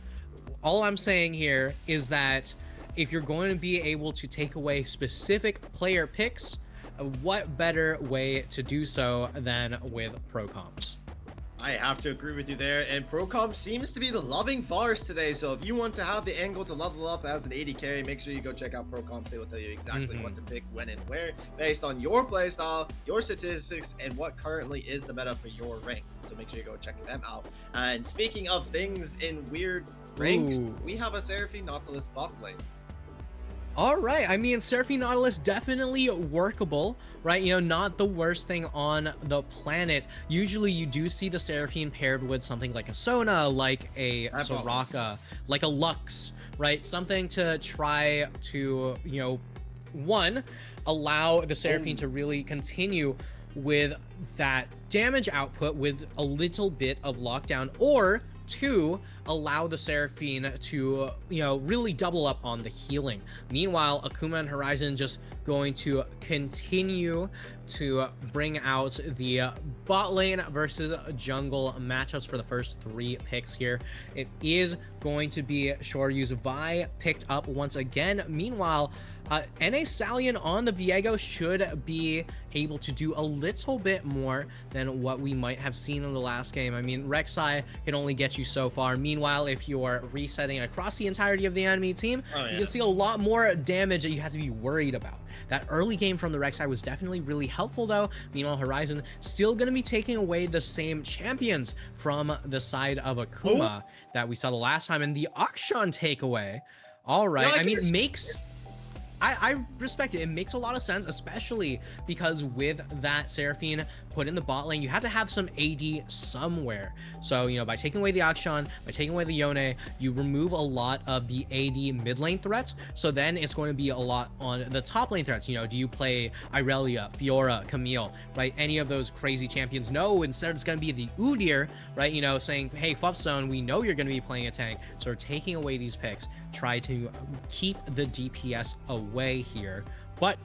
all I'm saying here is that if you're going to be able to take away specific player picks, what better way to do so than with pro comps? I have to agree with you there, and Procom seems to be the loving force today, so if you want to have the angle to level up as an 80 carry, make sure you go check out Procom. They will tell you exactly what to pick, when and where, based on your playstyle, your statistics, and what currently is the meta for your rank. So make sure you go check them out. And speaking of things in weird ranks, we have a Seraphine Nautilus bot lane. All right, I mean, Seraphine Nautilus definitely workable, right? You know, not the worst thing on the planet. Usually you do see the Seraphine paired with something like a Sona, like a Soraka, like a Lux, right? Something to try to, you know, one, allow the Seraphine to really continue with that damage output with a little bit of lockdown, or two, allow the Seraphine to, you know, really double up on the healing. Meanwhile, Akuma and Horizon just going to continue to bring out the bot lane versus jungle matchups for the first 3 picks here. It is going to be Shoryu's Vi picked up once again. Meanwhile, NA Stallion on the Viego should be able to do a little bit more than what we might have seen in the last game. I mean, Rek'Sai can only get you so far. Meanwhile, if you're resetting across the entirety of the enemy team, you can see a lot more damage that you have to be worried about. That early game from the Rek'Sai was definitely really helpful though. Meanwhile, Horizon still going to be taking away the same champions from the side of Akuma that we saw the last time, and the Akshan takeaway. All right, I mean, it makes... I respect it. It makes a lot of sense, especially because with that Seraphine put in the bot lane, you have to have some AD somewhere. So, you know, by taking away the Akshan, by taking away the Yone, you remove a lot of the AD mid lane threats. So then it's going to be a lot on the top lane threats. You know, do you play Irelia, Fiora, Camille, right? Any of those crazy champions? No, instead it's going to be the Udyr, right? You know, saying, hey, Fuffzone, we know you're going to be playing a tank. So we're taking away these picks. Try to keep the DPS away here, but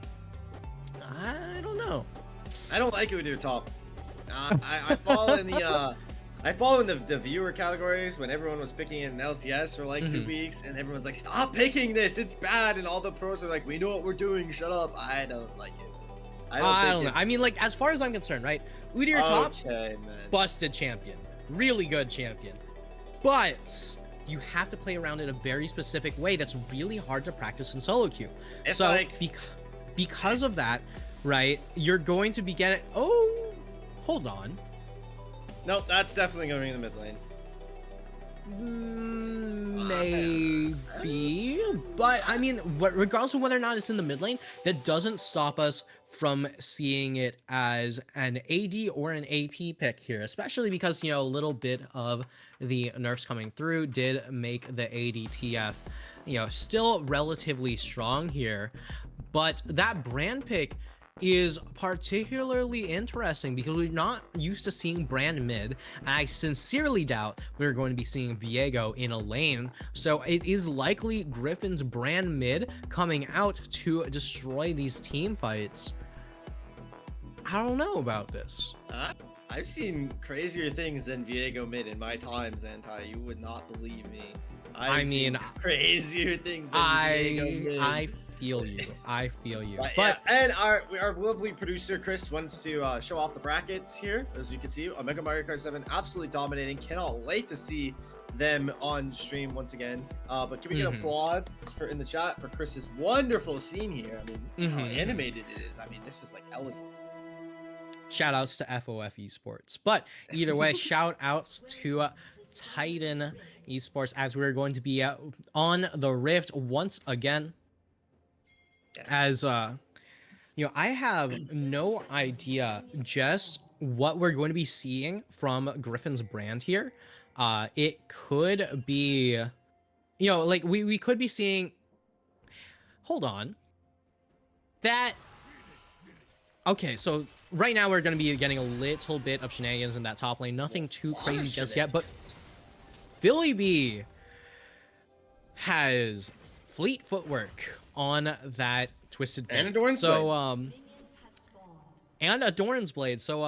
I don't know. I don't like it with your top. I fall in the viewer categories when everyone was picking it in LCS for like 2 weeks, and everyone's like, stop picking this, it's bad, and all the pros are like, we know what we're doing, shut up. I don't like it. I don't know. I mean, like, as far as I'm concerned, right? Udyr top, man. busted champion, really good champion, but you have to play around in a very specific way that's really hard to practice in solo queue. It's so like... because of that, right, you're going to be getting... Oh, hold on. No, that's definitely going in the mid lane. Maybe, but I mean, regardless of whether or not it's in the mid lane, that doesn't stop us from seeing it as an AD or an AP pick here, especially because, you know, a little bit of the nerfs coming through did make the ADTF, you know, still relatively strong here. But that brand pick is particularly interesting because we're not used to seeing brand mid, and I sincerely doubt we're going to be seeing Viego in a lane. So it is likely Griffin's brand mid coming out to destroy these team fights. I don't know about this. I've seen crazier things than Viego mid in my time, Zantai. You would not believe me. I mean, crazier things than Viego mid. I feel you. I feel you. But yeah, and our lovely producer Chris wants to show off the brackets here. As you can see, Omega Mario Kart 7 absolutely dominating. Cannot wait to see them on stream once again. But can we get applause in the chat for Chris's wonderful scene here? I mean, how animated it is. I mean, this is like elegant. Shout outs to FOF Esports. But either way, shout outs to Titan Esports as we're going to be on the Rift once again. Yes. As you know, I have no idea just what we're going to be seeing from Griffin's brand here. It could be, you know, like we could be seeing, hold on, that, okay, so right now we're going to be getting a little bit of shenanigans in that top lane, nothing too crazy just yet, but Philly B has fleet footwork on that Twisted Fate. And Adorn's Blade. And Adorn's Blade. So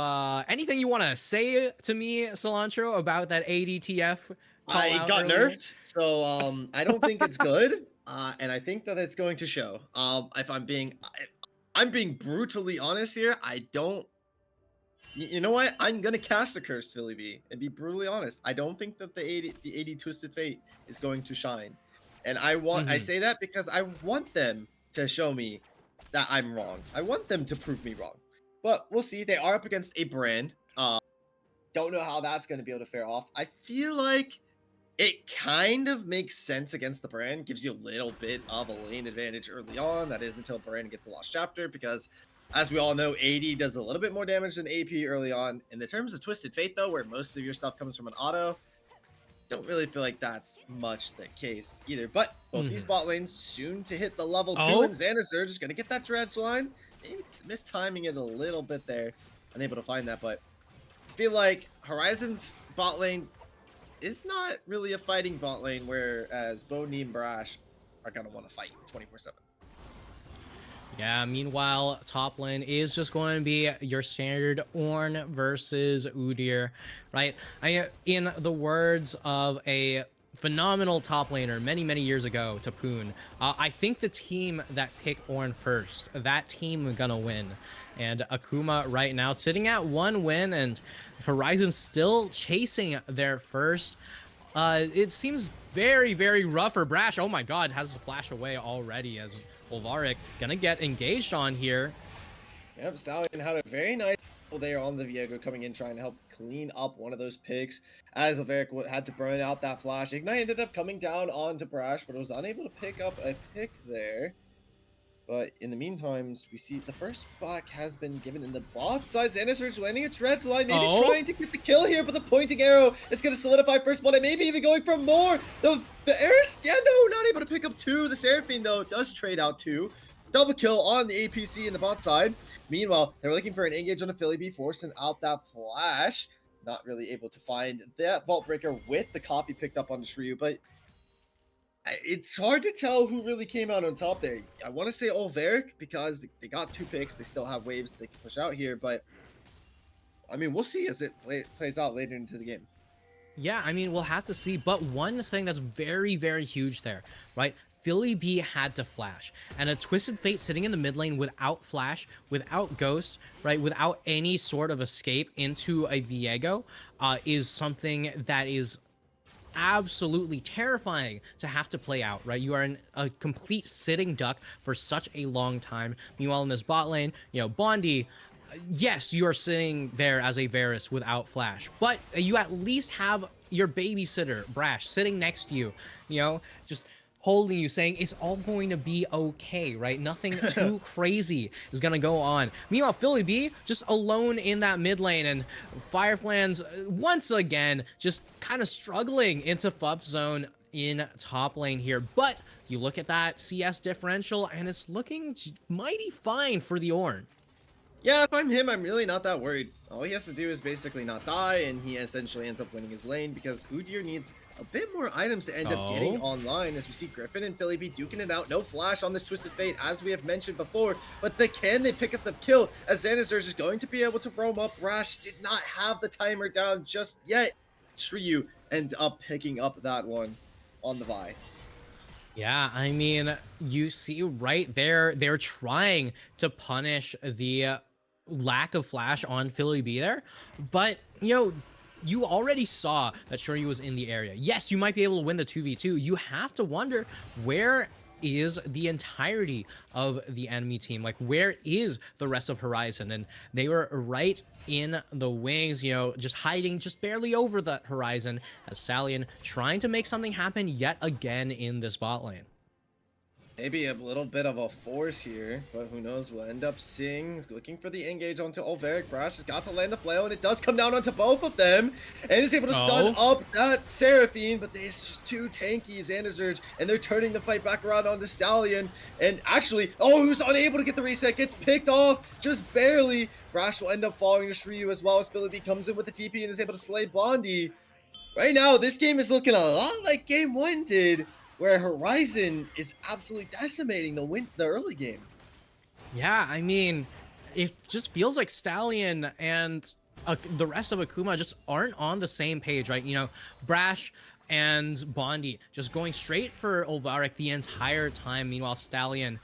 anything you want to say to me, Cilantro, about that ADTF? I got nerfed, so I don't think it's good, and I think that it's going to show. If I'm being brutally honest here, I don't. You know what? I'm gonna cast a cursed Philly B and be brutally honest. I don't think that the AD Twisted Fate is going to shine. And I say that because I want them to show me that I'm wrong. I want them to prove me wrong. But we'll see. They are up against a brand. Don't know how that's going to be able to fare off. I feel like it kind of makes sense against the brand. Gives you a little bit of a lane advantage early on. That is until brand gets the Lost Chapter. Because, as we all know, AD does a little bit more damage than AP early on. In the terms of Twisted Fate, though, where most of your stuff comes from an auto, don't really feel like that's much the case either. But both these bot lanes soon to hit the level 2, and Xanasurge is going to get that Dredge line. Maybe mistiming it a little bit there. Unable to find that, but I feel like Horizon's bot lane is not really a fighting bot lane, whereas Boney and Brash are gonna want to fight 24/7. Yeah, meanwhile, top lane is just going to be your standard Ornn versus Udyr, right? In the words of a phenomenal top laner many years ago, Tapoon, I think the team that picked Ornn first, that team gonna win. And Akuma right now sitting at 1 win, and Horizon still chasing their first. It seems very rough for Brash. Oh my god, has to flash away already as Ulvarik gonna get engaged on here. Yep, Stallion had a very nice pull there on the Viego coming in, trying to help clean up one of those picks, as Ulvarik had to burn out that flash. Ignite ended up coming down onto Brash, but was unable to pick up a pick there. But in the meantime, we see the first back has been given in the bot side. Xander's landing a Dread line, maybe trying to get the kill here, but the pointing arrow is going to solidify first blood, and maybe even going for more. The Eris, yeah, no, not able to pick up 2. The Seraphine, though, does trade out 2. It's double kill on the APC in the bot side. Meanwhile, they're looking for an engage on a Philly B, forcing out that flash. Not really able to find that Vault Breaker with the copy picked up on the Shreyu, but it's hard to tell who really came out on top there. I want to say Ulvarik because they got 2 picks. They still have waves they can push out here, but I mean, we'll see as it plays out later into the game. Yeah, I mean, we'll have to see. But one thing that's very huge there, right? Philly B had to flash, and a Twisted Fate sitting in the mid lane without flash, without ghost, right, without any sort of escape into a Viego, is something that is absolutely terrifying to have to play out, right? You are a complete sitting duck for such a long time. Meanwhile, in this bot lane, you know, Bondi, yes, you are sitting there as a Varus without flash, but you at least have your babysitter, Brash, sitting next to you, you know, just holding you, saying it's all going to be okay, right? Nothing too crazy is gonna go on. Meanwhile, Philly B just alone in that mid lane, and Fireflands once again just kind of struggling into FUF zone in top lane here. But you look at that CS differential, and it's looking mighty fine for the Ornn. Yeah, if I'm him, I'm really not that worried. All he has to do is basically not die, and he essentially ends up winning his lane because Udyr needs a bit more items to end up getting online, as we see Griffin and Philly B duking it out. No flash on this Twisted Fate, as we have mentioned before, but they pick up the kill, as Xander's is going to be able to roam up. Brash did not have the timer down just yet. Shreyu ends up picking up that one on the Vi. Yeah, I mean, you see right there, they're trying to punish the lack of flash on Philly B there, but, you know, you already saw that Shreyu was in the area. Yes, you might be able to win the 2v2. You have to wonder, where is the entirety of the enemy team? Like, where is the rest of Horizon? And they were right in the wings, you know, just hiding just barely over the horizon, as Stallion trying to make something happen yet again in this bot lane. Maybe a little bit of a force here, but who knows? We'll end up seeing, looking for the engage onto Ulvarik. Brash has got to land the flail, and it does come down onto both of them, and is able to stun up that Seraphine, but it's just too tanky, Xander's, and they're turning the fight back around on the Stallion, and actually, who's unable to get the reset, gets picked off, just barely. Brash will end up falling to Shreyu, as well as Philly comes in with the TP and is able to slay Bondi. Right now, this game is looking a lot like Game 1 did, where Horizon is absolutely decimating the early game. Yeah, I mean, it just feels like Stallion and the rest of Akuma just aren't on the same page, right? You know, Brash and Bondi just going straight for Ulvarik the entire time. Meanwhile, Stallion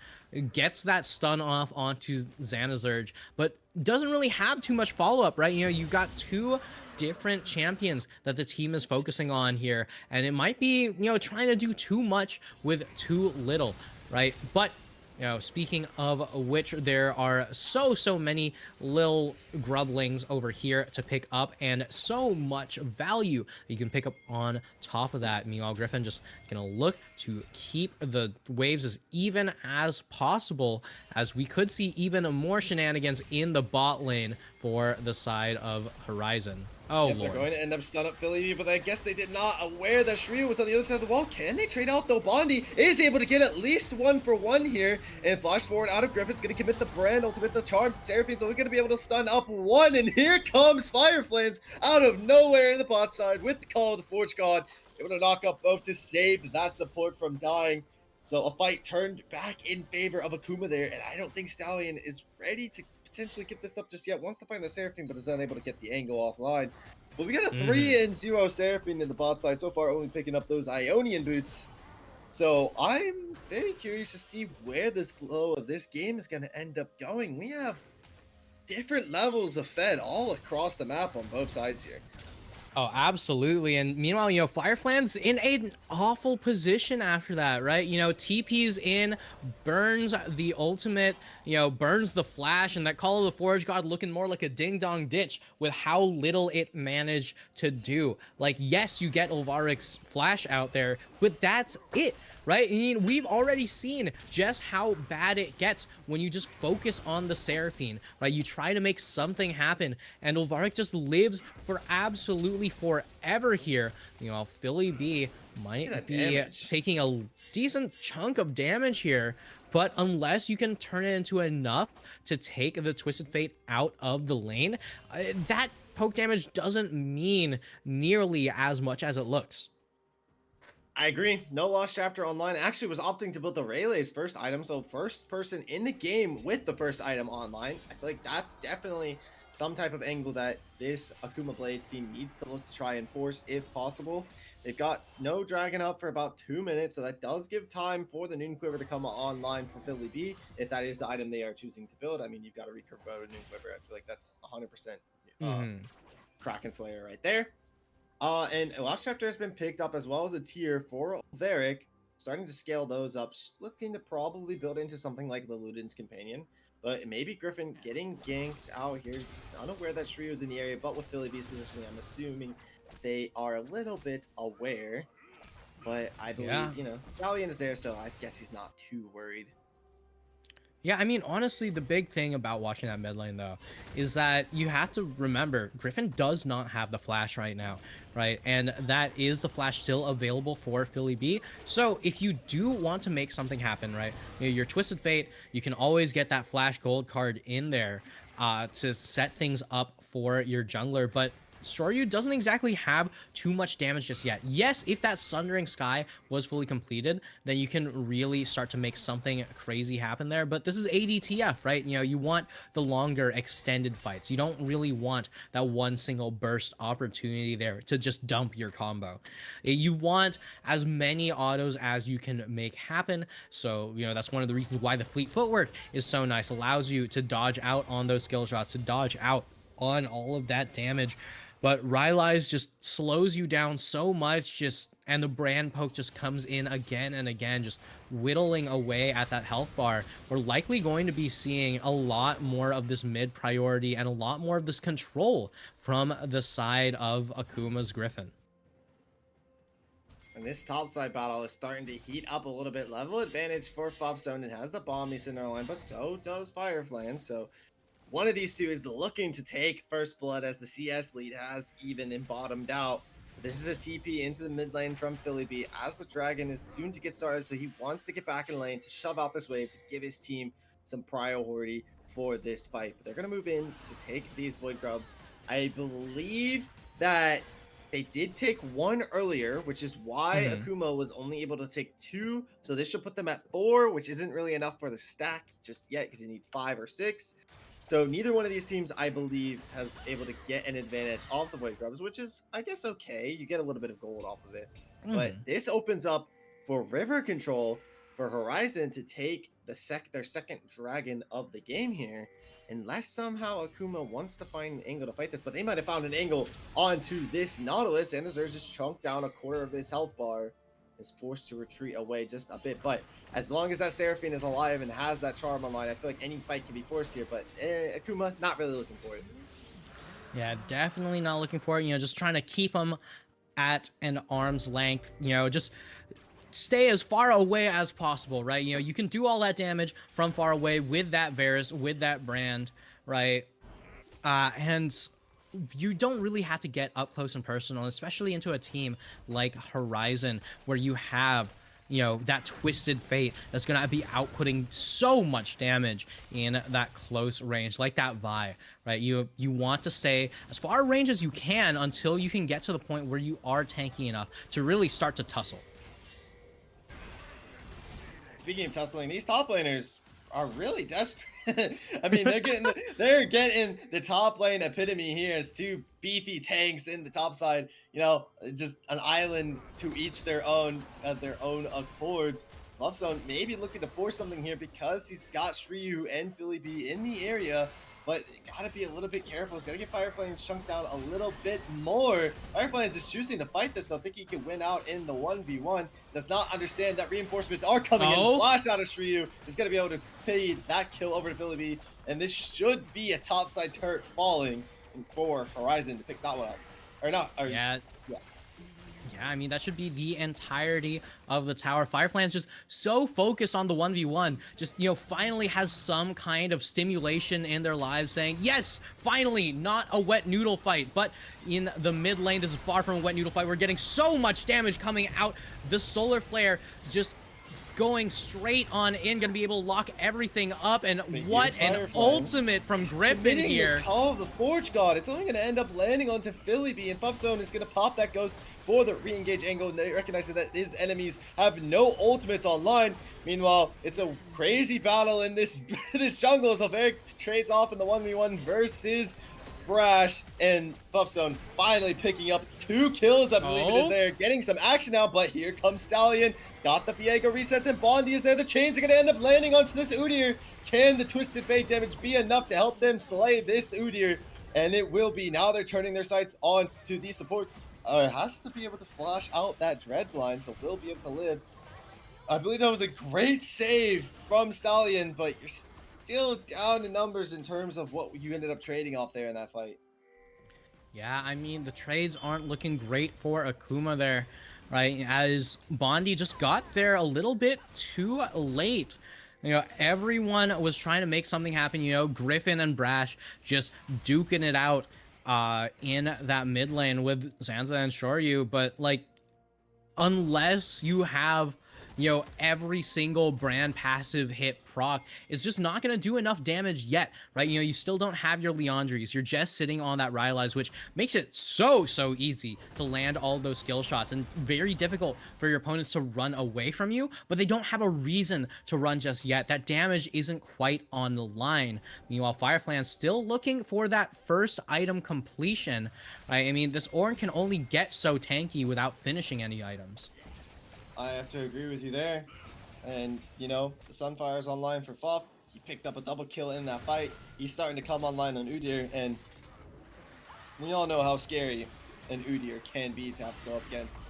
gets that stun off onto Xanazurge, but doesn't really have too much follow-up, right? You know, you've got 2 different champions that the team is focusing on here, and it might be, you know, trying to do too much with too little, right? But, you know, speaking of which, there are so many little grublings over here to pick up, and so much value that you can pick up on top of that. Meanwhile, Griffin just gonna look to keep the waves as even as possible, as we could see even more shenanigans in the bot lane for the side of Horizon. Oh, Yep, they're Lord. going to end up stun up Philly, but I guess they did not aware that Shrio was on the other side of the wall. Can they trade out though? Bondi is able to get at least 1-for-1 here, and flash forward out of Griffin's going to commit the brand ultimate, the charm. Seraphine's only going to be able to stun up one, and here comes Fireflames out of nowhere in the bot side with the call of the Forge God, able to knock up both to save that support from dying. So a fight turned back in favor of Akuma there, and I don't think Stallion is ready to potentially get this up just yet. Wants to find the Seraphine, but is unable to get the angle offline. But we got a 3-0 Seraphine in the bot side so far, only picking up those Ionian boots. So I'm very curious to see where the flow of this game is going to end up going. We have different levels of Fed all across the map on both sides here. Oh, absolutely. And meanwhile, Fireflan's in an awful position after that, right? TP's in, burns the ultimate, burns the flash, and that Call of the Forge God looking more like a ding-dong ditch with how little it managed to do. Like, yes, you get Ulvaric's flash out there, but that's it. Right? We've already seen just how bad it gets when you just focus on the Seraphine, right? You try to make something happen, and Ulvaric just lives for absolutely forever here. Philly B might be taking a decent chunk of damage here, but unless you can turn it into enough to take the Twisted Fate out of the lane, that poke damage doesn't mean nearly as much as it looks. I agree. No Lost Chapter Online actually was opting to build the Rayleigh's first item, so first person in the game with the first item online. I feel like that's definitely some type of angle that this Akuma Blades team needs to look to try and force if possible. They've got no Dragon up for about 2 minutes, so that does give time for the Noon Quiver to come online for Philly B, if that is the item they are choosing to build. I mean, you've got to recurve a Noon Quiver. I feel like that's 100% Kraken Slayer right there. And Lost Chapter has been picked up as well as a tier for Ulvaric, starting to scale those up, just looking to probably build into something like the Luden's Companion. But maybe Griffin getting ganked out here, just unaware that Shrio is in the area, but with Philly B's positioning, I'm assuming they are a little bit aware. But I believe, Stallion is there, so I guess he's not too worried. Yeah, I mean, honestly, the big thing about watching that mid lane, though, is that you have to remember Griffin does not have the flash right now, right? And that is the flash still available for Philly B. So if you do want to make something happen, right, your Twisted Fate, you can always get that flash gold card in there to set things up for your jungler. But Soryu doesn't exactly have too much damage just yet. Yes, if that Sundering Sky was fully completed, then you can really start to make something crazy happen there. But this is ADTF, right? You want the longer extended fights. You don't really want that one single burst opportunity there to just dump your combo. You want as many autos as you can make happen. So, that's one of the reasons why the fleet footwork is so nice. Allows you to dodge out on those skill shots, to dodge out on all of that damage. But Rylai's just slows you down so much, and the brand poke just comes in again and again, just whittling away at that health bar. We're likely going to be seeing a lot more of this mid priority and a lot more of this control from the side of Akuma's Griffin. And this topside battle is starting to heat up a little bit. Level advantage for Fopzone, and has the bomb he's in our line, but so does Fireflan. So one of these two is looking to take first blood, as the CS lead has even and bottomed out. This is a TP into the mid lane from Philly B, as the Dragon is soon to get started, so he wants to get back in lane to shove out this wave to give his team some priority for this fight. But they're going to move in to take these Void Grubs. I believe that they did take one earlier, which is why Akuma was only able to take 2. So this should put them at 4, which isn't really enough for the stack just yet, because you need 5 or 6. So neither one of these teams, I believe, has able to get an advantage off the Void Grubs, which is, I guess, okay. You get a little bit of gold off of it. But this opens up for river control for Horizon to take their second dragon of the game here. Unless somehow Akuma wants to find an angle to fight this. But they might have found an angle onto this Nautilus. And Azur's just chunked down a quarter of his health bar. Is forced to retreat away just a bit, but as long as that Seraphine is alive and has that charm online, I feel like any fight can be forced here. But Akuma, not really looking for it. Yeah, definitely not looking for it. Just trying to keep him at an arm's length. Just stay as far away as possible, right? You can do all that damage from far away with that Varus, with that brand, right? And you don't really have to get up close and personal, especially into a team like Horizon, where you have, you know, that Twisted Fate that's gonna be outputting so much damage in that close range, like that Vi, right? You want to stay as far range as you can until you can get to the point where you are tanky enough to really start to tussle. Speaking of tussling, these top laners are really desperate. I mean, they're getting the top lane epitome here as two beefy tanks in the top side. You know, just an island to each their own accords. Lovestone maybe looking to force something here because he's got Shreyu and Philly B in the area. But gotta be a little bit careful. He's gotta get Fire Flames chunked down a little bit more. Fire Flames is choosing to fight this. I think he can win out in the 1v1. Does not understand that reinforcements are coming in. Flash out of Shreyu is gonna be able to pay that kill over to Philly B. And this should be a topside turret falling for Horizon to pick that one up. Or not. Or, Yeah. Yeah. Yeah, I mean, that should be the entirety of the tower. Firefly's just so focused on the 1v1, just, you know, finally has some kind of stimulation in their lives saying, yes, finally, not a wet noodle fight. But in the mid lane, this is far from a wet noodle fight. We're getting so much damage coming out. The Solar Flare just going straight on in, gonna be able to lock everything up. And what an ultimate from Griffin here. The call of the Forge God. It's only gonna end up landing onto Philly B, and Puffzone is gonna pop that ghost for the re-engage angle, recognizing that his enemies have no ultimates online. Meanwhile, it's a crazy battle in this this jungle. So Varric trades off in the 1v1 versus Brash, and Puffzone finally picking up 2 kills, I believe it is there. Getting some action now, but here comes Stallion. It's got the Viego resets, and Bondi is there. The chains are going to end up landing onto this Udyr. Can the Twisted Fate damage be enough to help them slay this Udyr? And it will be. Now they're turning their sights on to the supports. Has to be able to flash out that dredge line, so we'll be able to live. I believe that was a great save from Stallion, but you're still down in numbers in terms of what you ended up trading off there in that fight. Yeah, I mean, the trades aren't looking great for Akuma there, right? As Bondi just got there a little bit too late. You know, everyone was trying to make something happen. You know, Griffin and Brash just duking it out in that mid lane with Sansa and Shoryu. But, like, unless you have, you know, every single brand passive hit proc, is just not going to do enough damage yet, right? You know, you still don't have your Leandries. You're just sitting on that Rylai's, which makes it so easy to land all those skill shots and very difficult for your opponents to run away from you, but they don't have a reason to run just yet. That damage isn't quite on the line. Meanwhile, Firefly's still looking for that first item completion, right? I mean, this Ornn can only get so tanky without finishing any items. I have to agree with you there. And, you know, the Sunfire's online for Fuff. He picked up a double kill in that fight. He's starting to come online on Udyr, and we all know how scary an Udyr can be to have to go up against.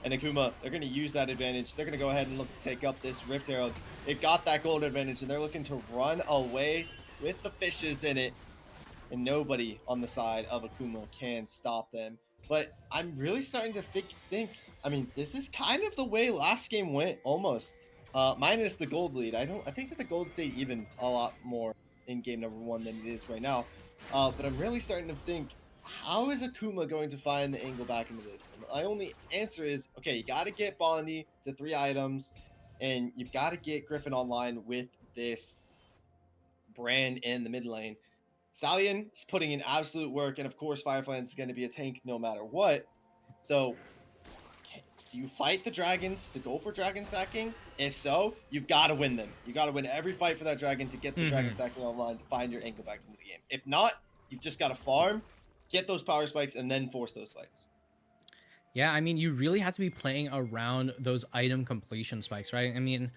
And Akuma, they're going to use that advantage. They're going to go ahead and look to take up this Rift Herald. They've got that gold advantage, and they're looking to run away with the fishes in it. And nobody on the side of Akuma can stop them. But I'm really starting to think, I mean, this is kind of the way last game went, almost. Minus the gold lead. I think that the gold stayed even a lot more in game number 1 than it is right now. But I'm really starting to think, how is Akuma going to find the angle back into this? And my only answer is, okay, you got to get Bondi to 3 items, and you've got to get Griffin online with this brand in the mid lane. Stallion is putting in absolute work, and of course, Firefly is going to be a tank no matter what. So, do you fight the dragons to go for dragon stacking? If so, you've got to win them. You got to win every fight for that dragon to get the dragon stacking online to find your angle back into the game. If not, you've just got to farm, get those power spikes, and then force those fights. Yeah, I mean, you really have to be playing around those item completion spikes, right? I mean,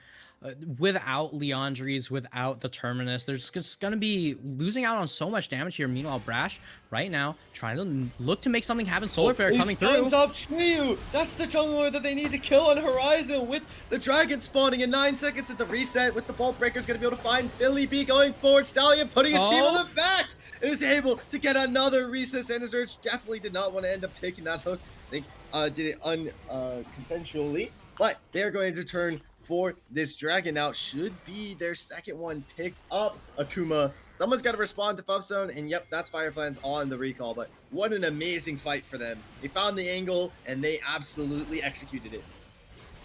without Leandries, without the Terminus, they're just going to be losing out on so much damage here. Meanwhile, Brash, right now, trying to look to make something happen. Solar Flare coming through. He up Shreyu. That's the jungler that they need to kill on Horizon, with the dragon spawning in 9 seconds at the reset, with the Bolt Breaker's going to be able to find Philly B going forward. Stallion putting his team on the back, and is able to get another reset. Sanders Urge definitely did not want to end up taking that hook. They did it consensually, but they're going to turn for this dragon. Now should be their second one picked up. Akuma, someone's got to respond to Puff Zone, and yep, that's Fireflies on the recall. But what an amazing fight for them. They found the angle and they absolutely executed it.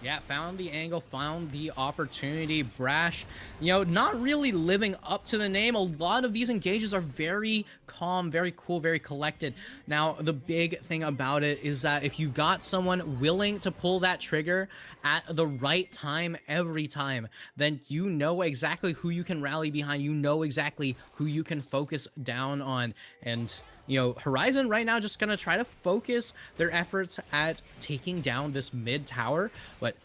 Yeah, found the angle, found the opportunity. Brash, not really living up to the name. A lot of these engages are very calm, very cool, very collected. Now, the big thing about it is that if you got someone willing to pull that trigger at the right time every time, then you know exactly who you can rally behind. You know exactly who you can focus down on. And Horizon right now just gonna try to focus their efforts at taking down this mid tower, but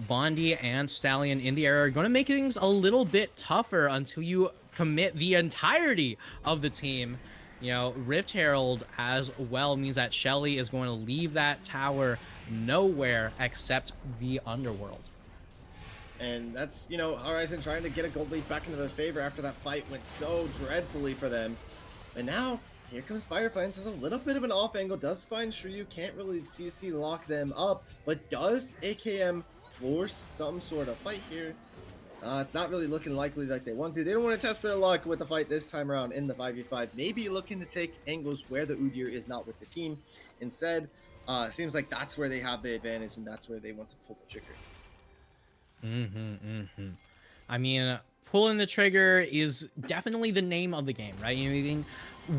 Bondi and Stallion in the air are gonna make things a little bit tougher until you commit the entirety of the team. Rift Herald as well means that Shelly is going to leave that tower nowhere except the underworld. And that's, Horizon trying to get a gold lead back into their favor after that fight went so dreadfully for them. And now here comes Fireflies. Has a little bit of an off angle. Does find Shiryu. Can't really CC lock them up. But does AKM force some sort of fight here? It's not really looking likely like they want to. They don't want to test their luck with the fight this time around in the 5v5. Maybe looking to take angles where the Udyr is not with the team. Instead, seems like that's where they have the advantage and that's where they want to pull the trigger. I mean, pulling the trigger is definitely the name of the game, right?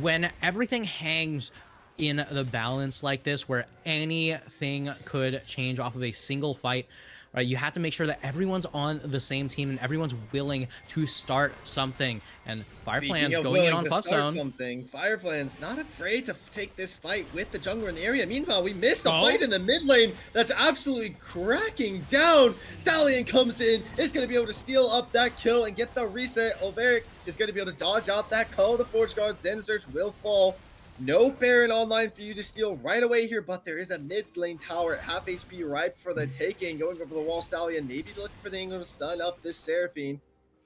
When everything hangs in the balance like this, where anything could change off of a single fight, right? You have to make sure that everyone's on the same team and everyone's willing to start something. And Fireflies going in on Puff Zone. Fireflies not afraid to take this fight with the jungler in the area. Meanwhile, we missed a fight in the mid lane that's absolutely cracking down. Stallion comes in, is going to be able to steal up that kill and get the reset. Olveric is going to be able to dodge out that call of the Forge Guard. Xander Search will fall. No Baron online for you to steal right away here, but there is a mid lane tower at half HP ripe for the taking. Going over the wall, Stallion maybe looking for the angle to stun up this Seraphine.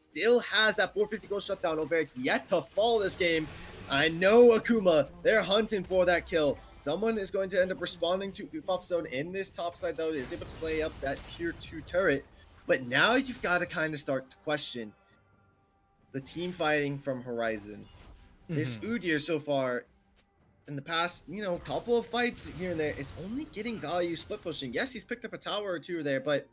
Still has that 450 gold shutdown. Olveric yet to fall this game. I know Akuma, they're hunting for that kill. Someone is going to end up responding to Puff Zone in this top side, though. Is able to slay up that tier 2 turret. But now you've got to kind of start to question the team fighting from Horizon. This Udyr so far, in the past, couple of fights here and there, is only getting value split pushing. Yes, he's picked up a tower or two there, but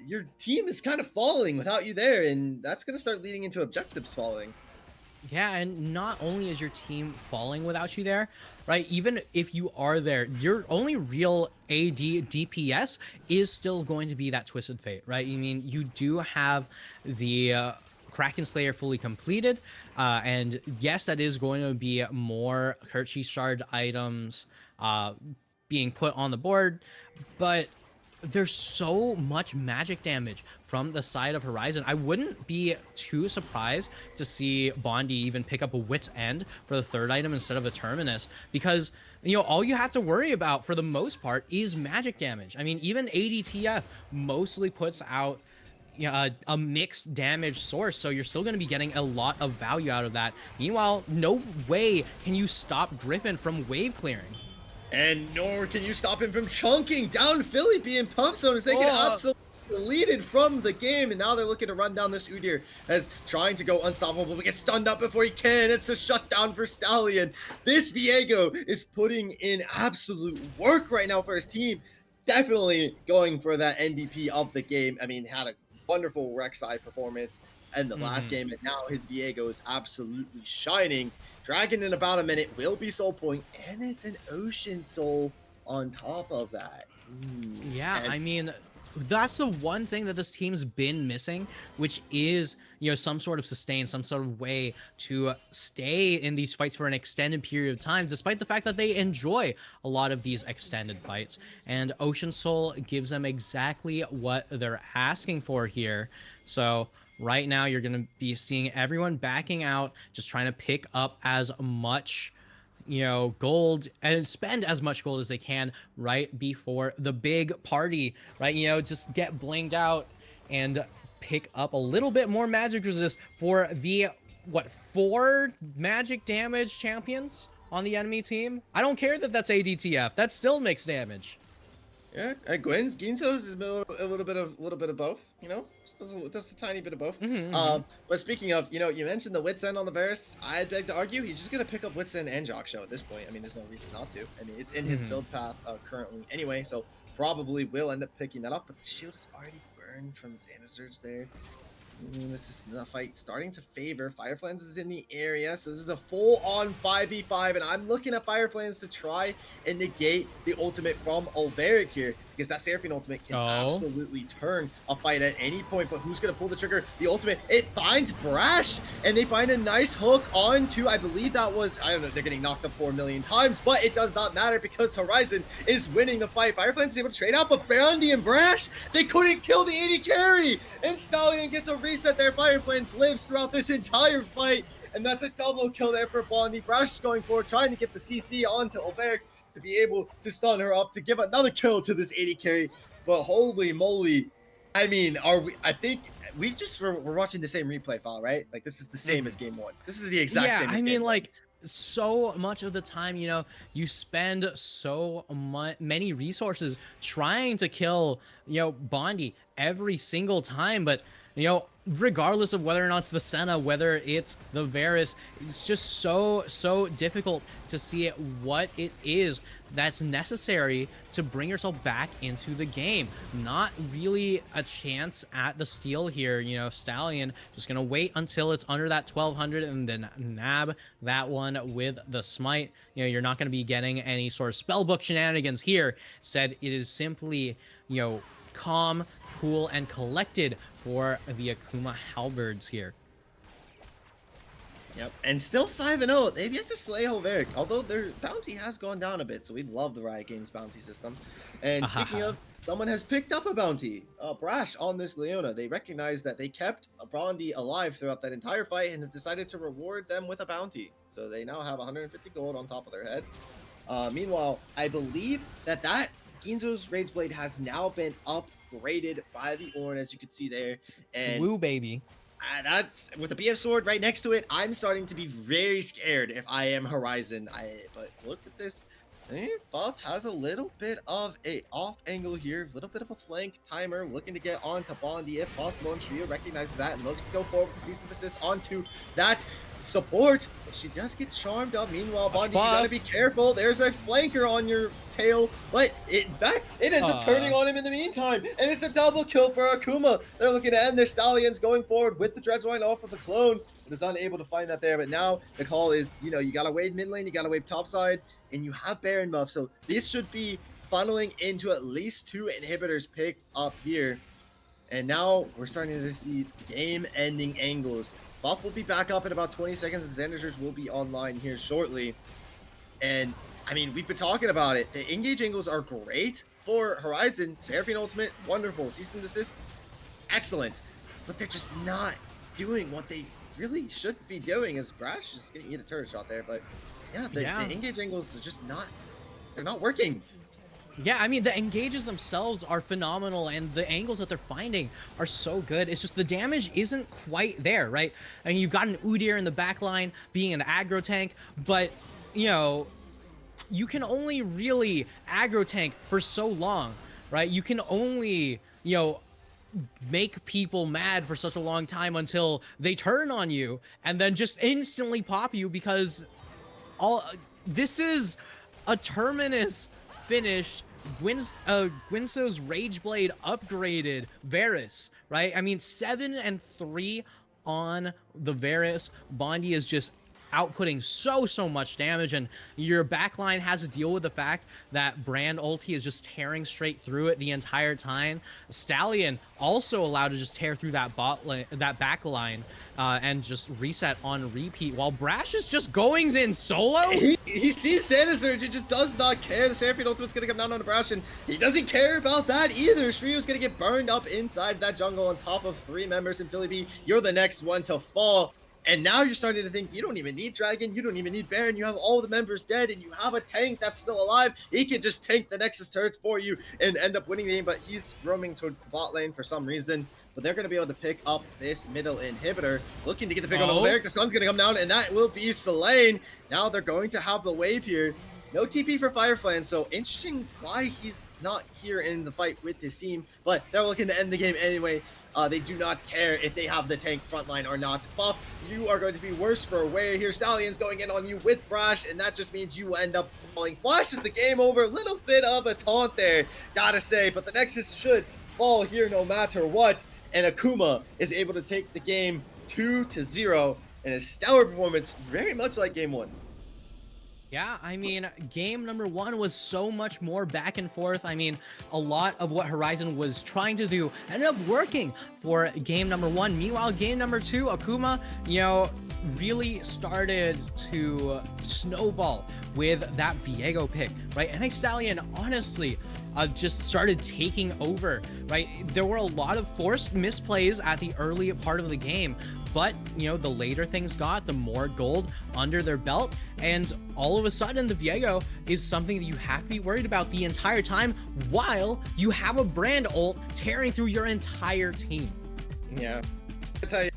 your team is kind of falling without you there, and that's going to start leading into objectives falling. Yeah, and not only is your team falling without you there, right? Even if you are there, your only real AD DPS is still going to be that Twisted Fate, right? You do have the Kraken Slayer fully completed, and yes, that is going to be more Kerchi Shard items being put on the board, but there's so much magic damage from the side of Horizon. I wouldn't be too surprised to see Bondi even pick up a Wit's End for the third item instead of a Terminus, because all you have to worry about for the most part is magic damage. Even ADTF mostly puts out a mixed damage source, so you're still going to be getting a lot of value out of that. Meanwhile, no way can you stop Griffin from wave clearing. And nor can you stop him from chunking down Philly being Puff Zone as they get absolutely deleted from the game. And now they're looking to run down this Udyr as trying to go unstoppable, but gets stunned up before he can. It's a shutdown for Stallion. This Viego is putting in absolute work right now for his team. Definitely going for that MVP of the game. Had a wonderful Rek'Sai performance in the last game, and now his Viego is absolutely shining. Dragon in about a minute will be soul point, and it's an Ocean Soul on top of that. Yeah, that's the one thing that this team's been missing, which is, some sort of sustain, some sort of way to stay in these fights for an extended period of time, despite the fact that they enjoy a lot of these extended fights. And Ocean Soul gives them exactly what they're asking for here. So right now you're going to be seeing everyone backing out, just trying to pick up as much gold and spend as much gold as they can right before the big party, right? Just get blinged out and pick up a little bit more magic resist for the 4 magic damage champions on the enemy team. I don't care that that's ADTF, that still makes damage. Yeah, Ginzo's is a little bit of both, you know, just a tiny bit of both. But speaking of, you know, you mentioned the Wits End on the Varus. I beg to argue he's just gonna pick up Wits End and Jock Show at this point. I mean, there's no reason not to. I mean, it's in his build path currently anyway, so probably will end up picking that up. But the shield is already burned from Xanazurge there. This is the fight starting to favor. Fireflans is in the area, so this is a full-on 5v5, and I'm looking at Fireflans to try and negate the ultimate from Olveric here, because that Seraphine ultimate can absolutely turn a fight at any point. But who's going to pull the trigger? The ultimate, it finds Brash, and they find a nice hook onto, I believe that was, I don't know, they're getting knocked up 4 million times, but it does not matter because Horizon is winning the fight. Fireflans is able to trade out, but Brandy and Brash, they couldn't kill the AD carry, and Stallion gets a reset there. Fireflames lives throughout this entire fight, and that's a double kill there for Blondie. Brash is going forward, trying to get the CC onto Olveric to be able to stun her up to give another kill to this AD carry. But holy moly, I mean, I think we're watching the same replay file, right? Like, this is the same as game 1. This is the exact same as I mean, game like, so much of the time, you know, you spend so many resources trying to kill, you know, Bondi every single time, but you know, regardless of whether or not it's the Senna, whether it's the Varus, it's just so difficult to see what it is that's necessary to bring yourself back into the game. Not really a chance at the steal here. You know, Stallion just gonna wait until it's under that 1200 and then nab that one with the smite. You know, you're not gonna be getting any sort of spellbook shenanigans here. Instead, it is simply, you know, calm, cool, and collected for the Akuma Halberds here. Yep, and still 5-0. They've yet to slay Olveric, although their bounty has gone down a bit, so we love the Riot Games bounty system. And speaking of, someone has picked up a bounty, Brash, on this Leona. They recognize that they kept Brondi alive throughout that entire fight and have decided to reward them with a bounty. So they now have 150 gold on top of their head. Meanwhile, I believe that Ginzo's Rage Blade has now been upgraded by the Ornn, as you can see there. And woo, baby. That's with the BF sword right next to it. I'm starting to be very scared if I am Horizon. But look at this. Buff has a little bit of a off angle here, a little bit of a flank timer, looking to get onto Bondi if possible, and Trio recognizes that and looks to go forward with the cease and desist onto that support. But she does get charmed up. Meanwhile, Bondi, you gotta be careful. There's a flanker on your tail, but it ends up turning on him in the meantime, and it's a double kill for Akuma. They're looking to end their Stallions going forward with the Dredgeline off of the clone, but is unable to find that there. But now the call is, you know, you gotta wave mid lane, you gotta wave top side, and you have Baron buff, so this should be funneling into at least 2 inhibitors picked up here. And now we're starting to see game-ending angles. Buff will be back up in about 20 seconds, and Xander's will be online here shortly. And I mean, we've been talking about it. The engage angles are great for Horizon. Seraphine ultimate, wonderful. Cease and desist, excellent. But they're just not doing what they really should be doing, as Brash is going to eat a turret shot there. But yeah, the engage angles are just not, they're not working. Yeah, I mean, the engages themselves are phenomenal, and the angles that they're finding are so good. It's just the damage isn't quite there, right? I mean, you've got an Udyr in the back line being an aggro tank, but, you know, you can only really aggro tank for so long, right? You can only, you know, make people mad for such a long time until they turn on you and then just instantly pop you, because this is a Terminus finished Gwynso's Rage Blade upgraded Varus, right? I mean, 7 and 3 on the Varus. Bondi is just outputting so much damage, and your backline has to deal with the fact that Brand ulti is just tearing straight through it the entire time. Stallion also allowed to just tear through that back line and just reset on repeat, while Brash is just going in solo. He sees Xander's, he just does not care. The Seraphine ultimate's gonna come down on Brash, and he doesn't care about that either. Shrio's gonna get burned up inside that jungle on top of 3 members in Philly B. You're the next one to fall. And now you're starting to think you don't even need Dragon, you don't even need Baron, you have all the members dead, and you have a tank that's still alive. He can just tank the Nexus turrets for you and end up winning the game, but he's roaming towards the bot lane for some reason. But they're going to be able to pick up this middle inhibitor, looking to get the pick on Olveric. The stun's going to come down, and that will be slain. Now they're going to have the wave here. No TP for Fireflan, so interesting why he's not here in the fight with his team, but they're looking to end the game anyway. They do not care if they have the tank frontline or not. Buff, you are going to be worse for wear here. Stallion's going in on you with Brash, and that just means you will end up falling. Flash is the game over. Little bit of a taunt there, gotta say, but the Nexus should fall here no matter what. And Akuma is able to take the game 2-0 in a stellar performance, very much like game 1. Yeah, I mean, game number 1 was so much more back and forth. I mean, a lot of what Horizon was trying to do ended up working for game number 1. Meanwhile, game number 2, Akuma, really started to snowball with that Viego pick, right? And Stallion, honestly, just started taking over, right? There were a lot of forced misplays at the early part of the game, but the later things got, the more gold under their belt, and all of a sudden the Viego is something that you have to be worried about the entire time while you have a brand ult tearing through your entire team. Yeah, I tell you,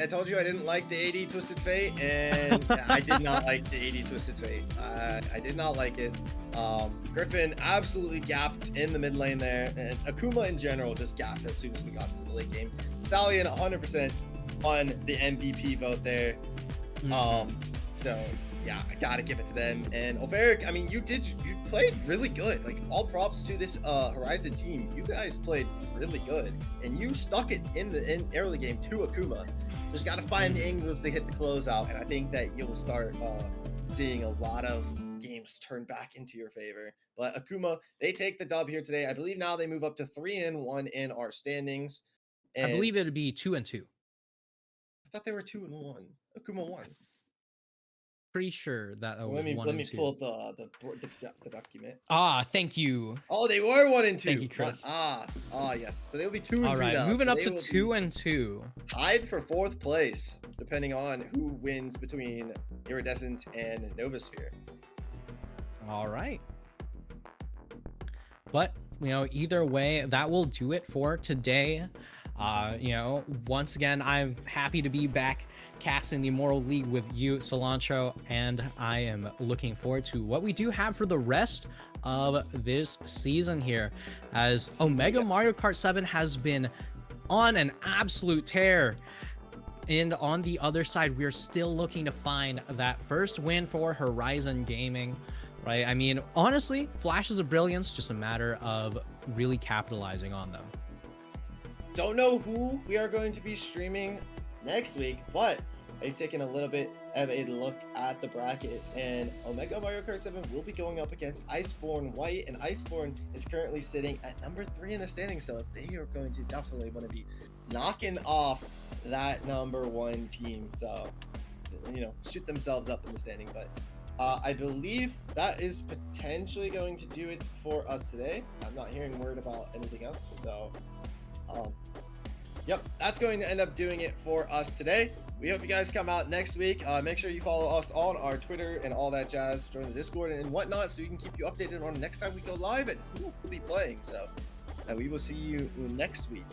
I told you I didn't like the AD Twisted Fate, and I did not like the AD Twisted Fate. I did not like it. Griffin absolutely gapped in the mid lane there, and Akuma in general just gapped as soon as we got to the late game. Stallion 100% won the MVP vote there. So yeah, I gotta give it to them. And Overic, I mean, you played really good. Like, all props to this Horizon team. You guys played really good, and you stuck it in early game to Akuma. Just gotta find the angles to hit the closeout, and I think that you'll start seeing a lot of games turn back into your favor. But Akuma, they take the dub here today. I believe now they move up to 3-1 in our standings. I believe it'd be 2-2. I thought they were 2-1. Akuma won. Pretty sure that was 1-2. Let me pull up the document. Thank you. Oh, they were 1-2. Thank you, Chris. Yes. So they'll be 2-2 All right, now. moving so up to 2-2. Tied for 4th place, depending on who wins between Iridescent and Novasphere. All right. But either way, that will do it for today. Once again, I'm happy to be back casting the Immortal League with you, Cilantro, and I am looking forward to what we do have for the rest of this season here, as Omega Mario Kart 7 has been on an absolute tear. And on the other side, we're still looking to find that first win for Horizon Gaming, right? I mean, honestly, flashes of brilliance, just a matter of really capitalizing on them. Don't know who we are going to be streaming next week, but I've taken a little bit of a look at the bracket, and Omega Mario Kart 7 will be going up against Iceborne White, and Iceborne is currently sitting at number 3 in the standings, so they are going to definitely want to be knocking off that number 1 team, so shoot themselves up in the standing. But I believe that is potentially going to do it for us today. I'm not hearing word about anything else, so yep, that's going to end up doing it for us today. We hope you guys come out next week. Make sure you follow us on our Twitter and all that jazz. Join the Discord and whatnot, so we can keep you updated on next time we go live and who will be playing. So we will see you next week.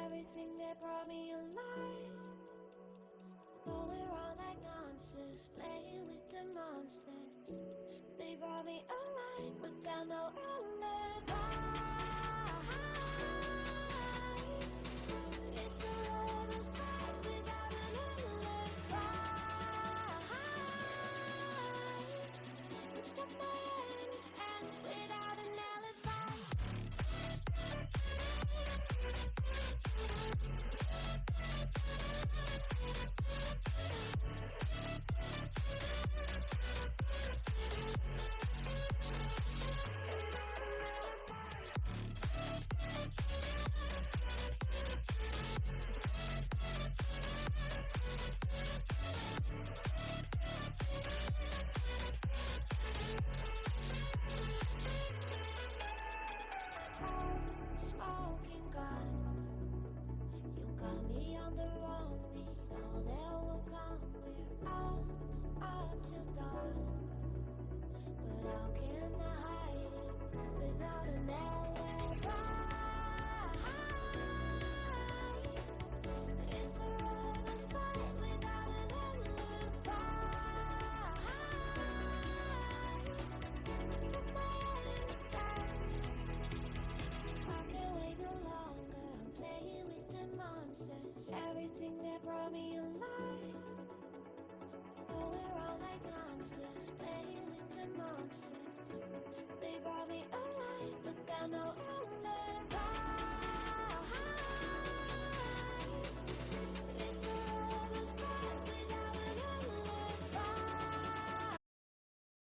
Everything that brought me alive, though we're all like monsters, playing with the monsters. They brought me alive, but got no alibi. It's a lover's fight without an alibi. Took my monsters, play with the monsters. They brought me alive.